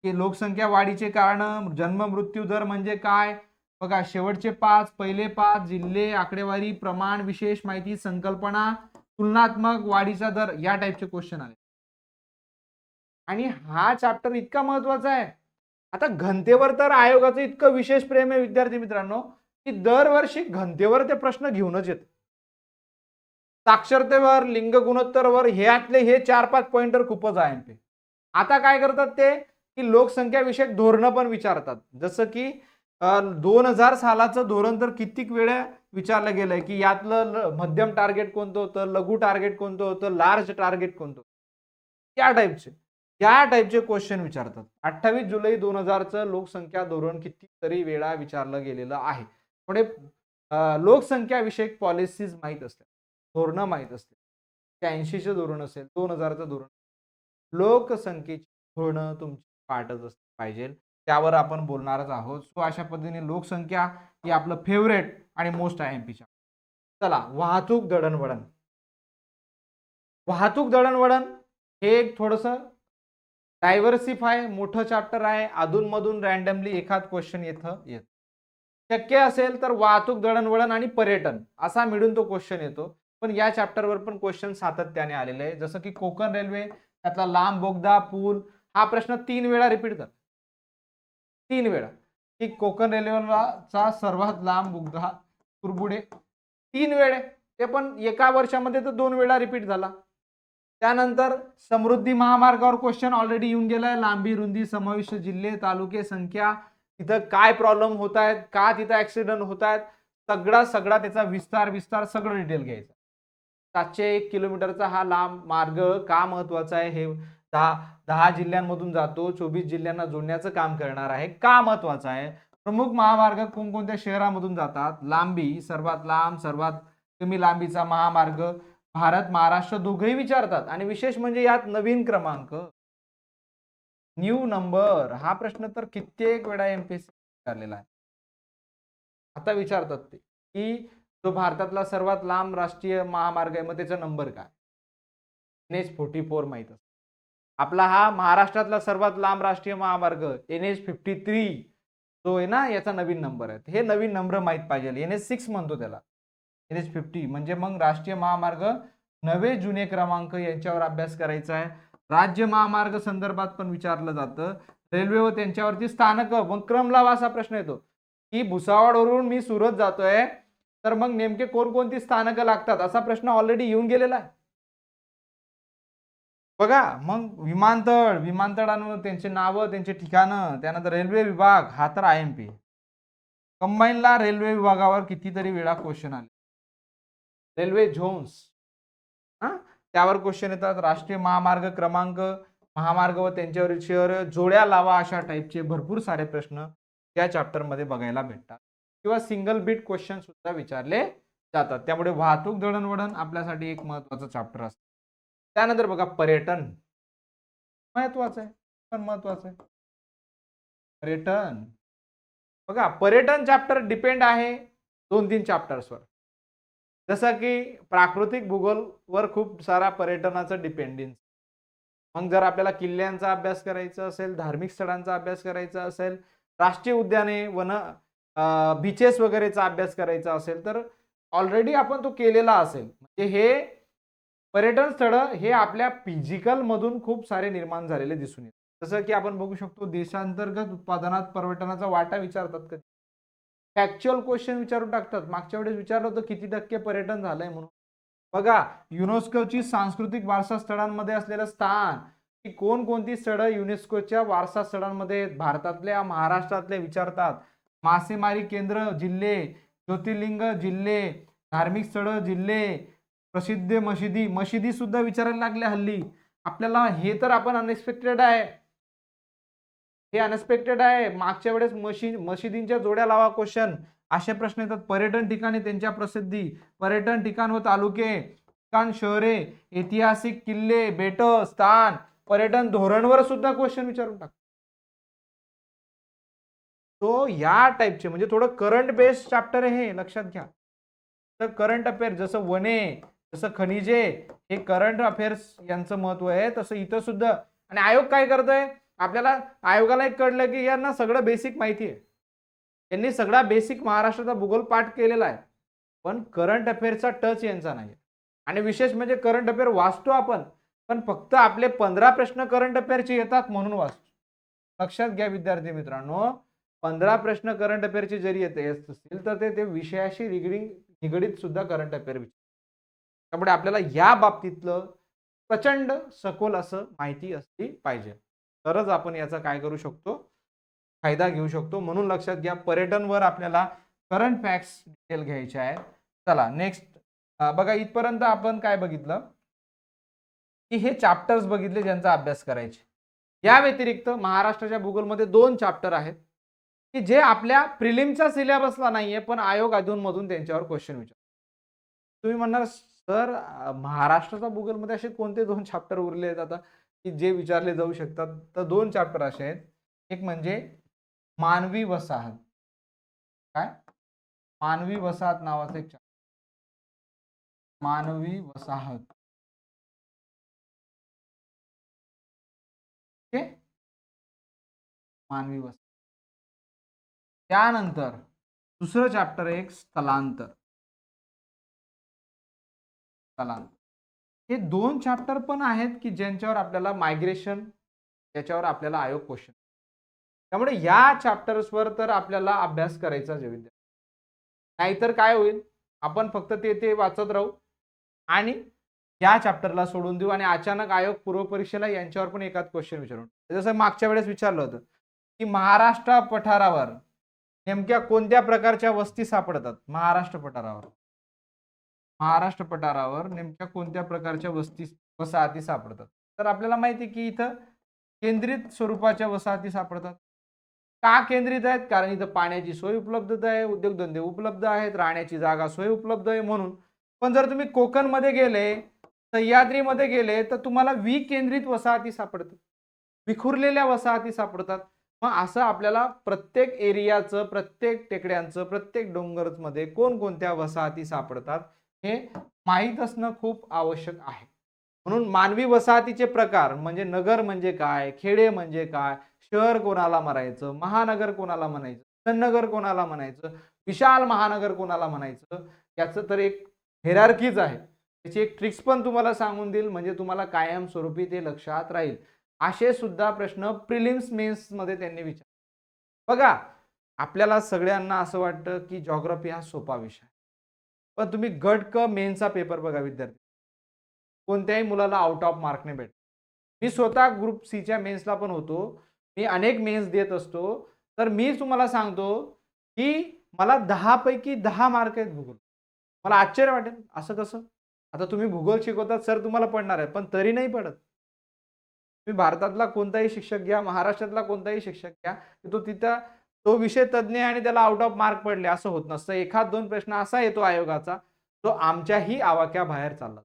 लोकसंख्या वाढीचे कारण, जन्म मृत्यू दर म्हणजे काय, बघा शेवटचे 5, पहिले 5, जिल्हे, आकडेवारी, प्रमाण, विशेष माहिती, संकल्पना, तुलनात्मक वाढीचा दर, या टाईपचे क्वेश्चन आले. आणि हा चॅप्टर इतका महत्वाचा आहे आता घनतेवर तर आयोगाचं इतकं विशेष प्रेम आहे विद्यार्थी मित्रांनो, की दरवर्षी घनतेवर ते प्रश्न घेऊनच येत. साक्षरतेवर, लिंग गुणोत्तरवर ह्यातले हे 4-5 पॉइंटर खूपच आहे. आता काय करतात ते, की लोकसंख्या विषयक धोरणं पण विचारतात. जसं की 2000 सालाचं धोरण तर कित्येक वेळा विचारलं गेलंय, की यातलं मध्यम टार्गेट कोणतं होतं, लघु टार्गेट कोणतं होतं, लार्ज टार्गेट कोणतं होतं. या टाईपचे क्वेश्चन विचारतात. 28 जुलै 2000चं लोकसंख्या धोरण कितीतरी वेळा विचारलं गेलेलं आहे. पुढे लोकसंख्या विषयक पॉलिसीज माहीत असतात, धोरणं माहीत असतात. 83चं धोरण असेल, 2000चं धोरण, लोकसंख्येची धोरणं तुमची पाठच असली पाहिजे. त्यावर आपण बोलणारच आहोत. सो अशा पद्धतीने लोकसंख्या ही आपलं फेवरेट आणि मोस्ट IMPच्या. चला, वाहतूक दळणवळण. वाहतूक दळणवळण हे एक थोडंसं डायव्हर्सिफाय मोठं चॅप्टर आहे. अधूनमधून रँडमली एखाद क्वेश्चन येतं. शक्य असेल तर वाहतूक दळणवळण आणि पर्यटन असा मिळून तो क्वेश्चन येतो. पण या चॅप्टरवर पण क्वेश्चन सातत्याने आलेले आहे. जसं की कोकण रेल्वे, त्यातला लांब बोगदा, पूल, हा प्रश्न 3 वेळा रिपीट कर. 3 वेळा, की कोकण रेल्वेचा सर्वात लांब बोगदा कुरबुडे. 3 वेळे, ते पण एका वर्षामध्ये तर 2 वेळा रिपीट झाला. त्यानंतर समृद्धी महामार्गावर क्वेश्चन ऑलरेडी येऊन गेलाय. लांबी, रुंदी, समाविष्ट जिल्हे, तालुके, संख्या, तिथं काय प्रॉब्लेम होत आहेत, का तिथं ऍक्सिडेंट होत आहेत, सगळा त्याचा विस्तार सगळं डिटेल घ्यायचं. 701 किलोमीटरचा हा लांब मार्ग का महत्वाचा आहे, हे 10 जिल्ह्यांमधून जातो, 24 जिल्ह्यांना जोडण्याचं काम करणार आहे, का महत्वाचा आहे, प्रमुख महामार्ग कोणकोणत्या शहरामधून जातात, लांबी, सर्वात लांब, सर्वात कमी लांबीचा महामार्ग, भारत महाराष्ट्र दोघेही विचारतात. आणि विशेष म्हणजे यात नवीन क्रमांक, न्यू नंबर, हा प्रश्न तर कित्येक वेळा MPSC विचारलेला आहे. आता विचारतात ते, की जो भारतातला सर्वात लांब राष्ट्रीय महामार्ग आहे, मग त्याचा नंबर काय? NH44 माहित असतं. आपला हा महाराष्ट्रातला सर्वात लांब राष्ट्रीय महामार्ग NH53 जो आहे ना, याचा नवीन नंबर आहे. हे नवीन नंबर माहित पाहिजे. NH6 म्हणतो त्याला. NH50 म्हणजे मग राष्ट्रीय महामार्ग नवे जुने क्रमांक यांच्यावर अभ्यास करायचा आहे. राज्य महामार्ग संदर्भात पण विचारलं जातं. रेल्वे व त्यांच्यावरची स्थानक, मग क्रम लावा असा प्रश्न येतो, की भुसावळवरून मी सुरत जातोय, तर मग नेमके कोणकोणती स्थानकं लागतात असा प्रश्न ऑलरेडी येऊन गेलेला आहे. बघा, मग विमानतळांवर त्यांची नावं, त्यांची ठिकाणं, त्यानंतर रेल्वे विभाग, हा तर IMP. कंबाईनला रेल्वे विभागावर कितीतरी वेळा क्वेश्चन आले. रेल्वे झोन्स, त्यावर क्वेश्चन येतात. राष्ट्रीय महामार्ग क्रमांक, महामार्ग व त्यांच्यावरील शहर, जोड्या लावा, अशा टाईपचे भरपूर सारे प्रश्न त्या चॅप्टर मध्ये बघायला भेटतात. किंवा सिंगल बीट क्वेश्चन सुद्धा विचारले जातात. त्यामुळे वाहतूक दळणवळण आपल्यासाठी एक महत्वाचं चॅप्टर असतं. त्यानंतर बघा, पर्यटन महत्वाचं आहे, पण महत्वाचं आहे पर्यटन. बघा, पर्यटन चॅप्टर डिपेंड आहे 2-3 चॅप्टर्सवर. जसं की प्राकृतिक भूगोलवर खूप सारा पर्यटनाचं डिपेंडन्स. मग जर आपल्याला किल्ल्यांचा अभ्यास करायचा असेल, धार्मिक स्थळांचा अभ्यास करायचा असेल, राष्ट्रीय उद्याने, बीचेस वगैरेचा अभ्यास करायचा असेल, तर ऑलरेडी आपण तो केलेला असेल. म्हणजे हे पर्यटन स्थळं हे आपल्या फिजिकल मधून खूप सारे निर्माण झालेले दिसून येतात. जसं की आपण बघू शकतो, देशांतर्गत उत्पादनात पर्यटनाचा वाटा विचारतात कधी. फॅक्च्युअल क्वेश्चन विचारून टाकतात. मागच्या वेळेस विचारलं होतं किती टक्के पर्यटन झालंय म्हणून. बघा, युनेस्कोची सांस्कृतिक वारसा स्थळांमध्ये असलेलं स्थान, की कोणकोणती स्थळं युनेस्कोच्या वारसा स्थळांमध्ये भारतातल्या, महाराष्ट्रातले विचारतात. मासेमारी केंद्र जिल्हे, ज्योतिर्लिंग जिल्हे, धार्मिक स्थळं जिल्हे, प्रसिद्ध मशिदी सुद्धा विचारायला लागल्या हल्ली. आपल्याला हे तर आपण अनएक्सपेक्टेड आहे. हे अनएक्सपेक्टेड आहे. मागच्या वेळेस मशिदींच्या जोड्या लावा क्वेश्चन, असे प्रश्न येतात. पर्यटन ठिकाणी त्यांच्या प्रसिद्धी, पर्यटन ठिकाण व तालुके, ठिकाण, शहरे, ऐतिहासिक किल्ले, बेट, स्थान, पर्यटन धोरणवर सुद्धा क्वेश्चन विचारून टाक. तो या टाईपचे म्हणजे थोडं करंट बेस्ड चॅप्टर आहे हे, लक्षात घ्या. तर करंट अफेअर, जसं वने, जसं खनिजे, हे करंट अफेअर्स यांचं महत्व आहे, तसं इथं सुद्धा. आणि आयोग काय करतोय, आपल्याला आयोगाला एक कळलं की यांना सगळं बेसिक माहिती आहे, यांनी सगळा बेसिक महाराष्ट्राचा भूगोल पाठ केलेला आहे, पण करंट अफेअरचा टच यांचा नाही. आणि विशेष म्हणजे करंट अफेअर वाचतो आपण, पण फक्त आपले 15 प्रश्न करंट अफेअरचे येतात म्हणून वाचतो. लक्षात घ्या विद्यार्थी मित्रांनो, 15 प्रश्न करंट अफेअरचे जरी येत असतील तर ते विषयाशी निगडीत सुद्धा करंट अफेअर विचारतात. त्यामुळे आपल्याला या बाबतीतलं प्रचंड सखोल असं माहिती असली पाहिजे, तरच आपण याचा काय करू शकतो, फायदा घेऊ शकतो. म्हणून लक्षात घ्या, पर्यटनवर आपल्याला करंट फॅक्ट्स डिटेल घ्यायचे आहेत. चला नेक्स्ट बघा, इथपर्यंत आपण काय बघितलं की हे चॅप्टर्स बघितले ज्यांचा अभ्यास करायचे. या व्यतिरिक्त महाराष्ट्राच्या भूगोलमध्ये 2 चॅप्टर आहेत की जे आपल्या प्रिलिमच्या सिलेबसला नाहीये, पण आयोग अधूनमधून त्यांच्यावर क्वेश्चन विचारतो. तुम्ही म्हणणार सर महाराष्ट्राच्या भूगोलमध्ये असे कोणते 2 चॅप्टर उरले आहेत आता की जे विचारले जाऊ शकतात? तर 2 चॅप्टर असे आहेत. एक म्हणजे मानवी वसाहत. काय? मानवी वसाहत नावाचं एक चॅप्टर. मानवी वसाहत. ओके, मानवी वसाहत. त्यानंतर दुसरं चॅप्टर एक स्थलांतर. हे 2 चॅप्टर पण आहेत की ज्यांच्यावर आपल्याला मायग्रेशन, याच्यावर आपल्याला आयोग क्वेश्चन. त्यामुळे या चॅप्टर्सवर तर आपल्याला अभ्यास करायचा आहे विद्यार्थी. नाहीतर काय होईल, आपण फक्त ते वाचत राहू आणि या चॅप्टरला सोडून देऊ आणि अचानक आयोग पूर्व परीक्षेला यांच्यावर पण एकाच क्वेश्चन विचारून. जसं मागच्या वेळेस विचारलं होतं की महाराष्ट्र पठारावर नेमक्या कोणत्या प्रकारच्या वस्ती सापडतात? महाराष्ट्र पठारावर नेमक्या कोणत्या प्रकारच्या वसाहती सापडतात? तर आपल्याला माहिती आहे की इथं केंद्रित स्वरूपाच्या वसाहती सापडतात. का केंद्रित आहेत? कारण इथं पाण्याची सोय उपलब्ध आहे, उद्योगधंदे उपलब्ध आहेत, राहण्याची जागा सोय उपलब्ध आहे म्हणून. पण जर तुम्ही कोकणमध्ये गेले, सह्याद्रीमध्ये गेले तर तुम्हाला विकेंद्रित वसाहती सापडतात, विखुरलेल्या वसाहती सापडतात. मग असं आपल्याला प्रत्येक एरियाचं, प्रत्येक टेकड्यांचं, प्रत्येक डोंगरमध्ये कोणकोणत्या वसाहती सापडतात हे माहीत असणं खूप आवश्यक आहे. म्हणून मानवी वसाहतीचे प्रकार म्हणजे नगर म्हणजे काय, खेडे म्हणजे काय, शहर कोणाला म्हणायचं, महानगर कोणाला म्हणायचं, धनगर कोणाला म्हणायचं, विशाल महानगर कोणाला म्हणायचं, याचं तर एक हेरार्कीज आहे. त्याची एक ट्रिक्स पण तुम्हाला सांगून देईल, म्हणजे तुम्हाला कायमस्वरूपी ते लक्षात राहील. असे सुद्धा प्रश्न प्रिलिम्स मेन्स मध्ये त्यांनी विचारले. बघा, आपल्याला सगळ्यांना असं वाटतं की जॉग्राफी हा सोपा विषय, पण तुम्ही गट क मेन्सचा पेपर बघा विद्यार्थी, कोणत्याही मुलाला आउट ऑफ मार्कने भेट. मी स्वतः ग्रुप सीच्या मेन्सला पण होतो, मी अनेक मेन्स देत असतो, तर मी तुम्हाला सांगतो की मला 10 पैकी 10 मार्क आहेत भूगोल. मला आश्चर्य वाटेल, असं कसं? आता तुम्ही भूगोल शिकवतात सर, तुम्हाला पडणार आहे, पण तरी नाही पडत. तुम्ही भारतातला कोणताही शिक्षक घ्या, महाराष्ट्रातला कोणताही शिक्षक घ्या, तो विषय तज्ञ आणि त्याला आउट ऑफ मार्क पडले असं होत नसतं. एखाद 2 प्रश्न असा येतो आयोगाचा जो आमच्याही आवाक्याबाहेर चालला.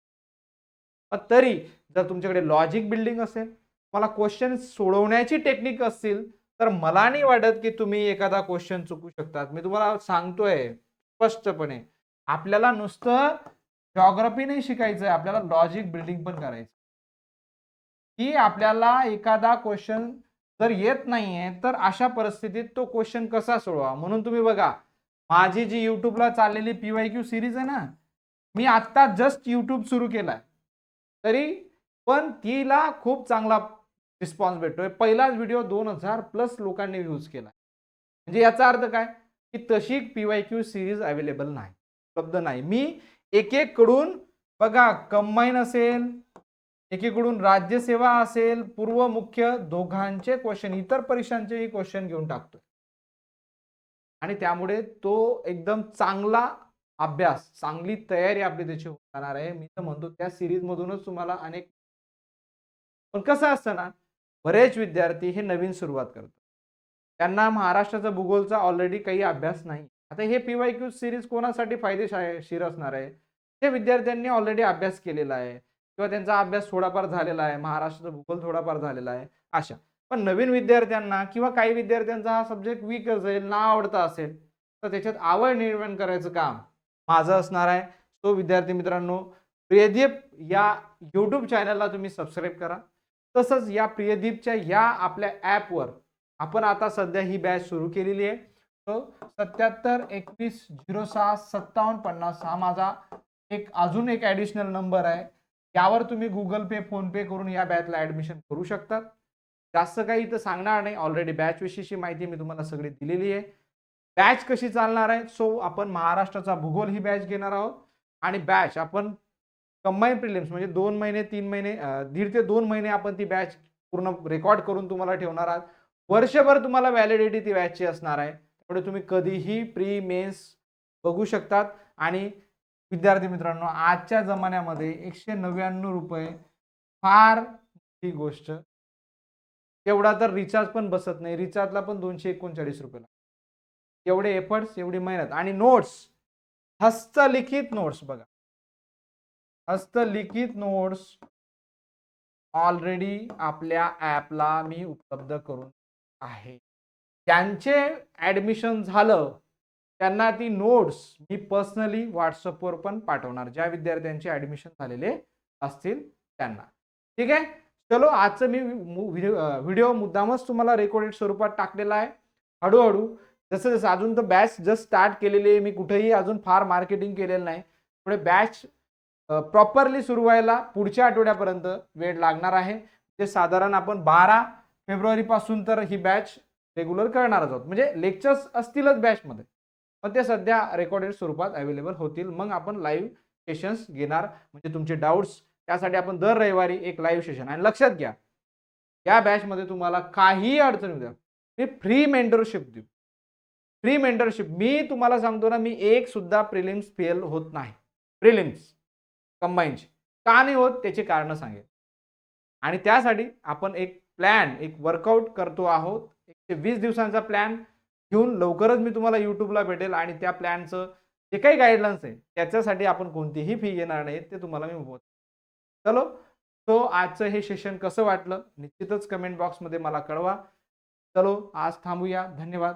पण तरी जर तुमच्याकडे लॉजिक बिल्डिंग असेल, मला क्वेश्चन सोडवण्याची टेक्निक असतील, तर मला नाही वाटत की तुम्ही एखादा क्वेश्चन चुकू शकतात. मी तुम्हाला सांगतोय स्पष्टपणे, आपल्याला नुसतं जॉग्राफी नाही शिकायचं आहे, आपल्याला लॉजिक बिल्डिंग पण करायचं. की आपल्याला एखादा क्वेश्चन जर येत नाहीये तर अशा परिस्थितीत तो क्वेश्चन कसा सोडवा. म्हणून तुम्ही बघा, माझी जी युट्यूबला चाललेली PYQ सिरीज आहे ना, मी आता जस्ट युट्यूब सुरू केलाय, तरी पण तिला खूप चांगला रिस्पॉन्स भेटतोय. पहिलाच व्हिडिओ 2000+ लोकांनी व्ह्यूज केला. म्हणजे याचा अर्थ काय की तशी PYQ सिरीज अवेलेबल नाही, उपलब्ध नाही. मी एक कडून बघा, कंबाईन असेल, एकीकडून राज्यसेवा असेल, पूर्व मुख्य दोघांचे क्वेश्चन, इतर परीक्षांचेही क्वेश्चन घेऊन टाकतो आणि त्यामुळे तो एकदम चांगला अभ्यास, चांगली तयारी आपली त्याची होणार आहे. मी तर म्हणतो त्या सिरीज मधूनच तुम्हाला अनेक. पण कसं असतं ना, बरेच विद्यार्थी हे नवीन सुरुवात करतात, त्यांना महाराष्ट्राचा भूगोलचा ऑलरेडी काही अभ्यास नाही. आता हे PYQ सिरीज कोणासाठी फायदेशीर असणार आहे? ते विद्यार्थ्यांनी ऑलरेडी अभ्यास केलेला आहे किंवा त्यांचा अभ्यास थोडाफार झालेला आहे, महाराष्ट्राचा भूगोल थोडाफार झालेला आहे अशा. पण नवीन विद्यार्थ्यांना किंवा काही विद्यार्थ्यांचा हा सब्जेक्ट वीक असेल, ना आवडता असेल, तर त्याच्यात आवड निर्माण करायचं काम माझं असणार आहे. तो विद्यार्थी मित्रांनो, प्रियदीप या YouTube चॅनलला तुम्ही सबस्क्राईब करा. तसंच या प्रियदीपच्या या आपल्या ॲपवर आपण आता सध्या ही बॅच सुरू केलेली आहे. तो 77 21 06 57 50 हा माझा अजून एक ॲडिशनल नंबर आहे. यावर तुम्ही गुगल पे, फोन पे करून या बॅचला ॲडमिशन करू शकता. जास्त काही इथं सांगणार नाही. ऑलरेडी बॅच विषयीची माहिती मी तुम्हाला सगळी दिलेली आहे. बॅच कशी चालणार आहे? सो आपण महाराष्ट्राचा भूगोल ही बॅच घेणार आहोत आणि बॅच आपण कंबाईन प्रिलिम्स म्हणजे 2 महिने 3 महिने 1.5 ते 2 महिने आपण ती बॅच पूर्ण रेकॉर्ड करून तुम्हाला ठेवणार आहात. वर्षभर तुम्हाला व्हॅलिडिटी ती बॅचची असणार आहे. त्यामुळे तुम्ही कधीही प्री मेन्स बघू शकतात आणि विद्यार्थी मित्रांनो, आजच्या जमान्यामध्ये ₹199 फार मोठी गोष्ट. तेवढा तर रिचार्ज पण बसत नाही. रिचार्जला पण ₹239 लागतात. एवढे एफर्ट्स, एवढी मेहनत आणि नोट्स, हस्तलिखित नोट्स बघा. हस्तलिखित नोट्स ऑलरेडी आपल्या ॲपला मी उपलब्ध करून आहे. ज्यांचे ॲडमिशन झालं, त्यांना ती नोट्स मी पर्सनली WhatsAppवर पण पाठवणार. ज्या विद्यार्थ्यांचे ॲडमिशन झालेले असतील त्यांना. ठीक आहे? चलो आजचं मी व्हिडिओ मुद्दामच तुम्हाला रेकॉर्डेड स्वरूपात टाकलेला आहे. हळू-हळू जसं-जसं अजून तर बॅच जस्ट स्टार्ट केलेली आहे. मी कुठेही अजून फार मार्केटिंग केलेलं नाही. पुढे बॅच प्रॉपरली सुरू व्हायला पुढच्या आठवड्यापर्यंत वेळ लागणार आहे. ते साधारण आपण 12 फेब्रुवारीपासून तर ही बॅच रेग्युलर करणारच आहोत. म्हणजे लेक्चर्स असतीलच बॅचमध्ये. पण ते सध्या रेकॉर्डेड स्वरूपात अवेलेबल होतील. मग आपण लाईव्ह सेशन्स घेणार. म्हणजे तुमचे डाउट्स त्यासाठी आपण दर रविवारी एक लाईव्ह सेशन आणि लक्षात घ्या, या बॅचमध्ये तुम्हाला काहीही अडचण येऊ द्या, मी फ्री मेंटरशिप देऊ. फ्री मेंटरशिप मी तुम्हाला सांगतो ना, मी एक सुद्धा प्रिलिम्स फेल होत नाही. प्रिलिम्स कंबाईनचे का नाही होत त्याची कारणं सांगेल. आणि त्यासाठी आपण एक प्लॅन, एक वर्कआउट करतो आहोत. 120 दिवसांचा प्लॅन घेऊन लवकरच मी तुम्हाला YouTubeला भेटेल आणि त्या प्लॅनचं जे काही गाईडलाईन्स आहे त्याच्यासाठी आपण कोणतीही फी घेणार नाही, ते तुम्हाला मी बोलतो. चलो, सो आजचं हे सेशन कसं वाटलं निश्चितच कमेंट बॉक्समध्ये मला कळवा. चलो आज थांबूया. धन्यवाद.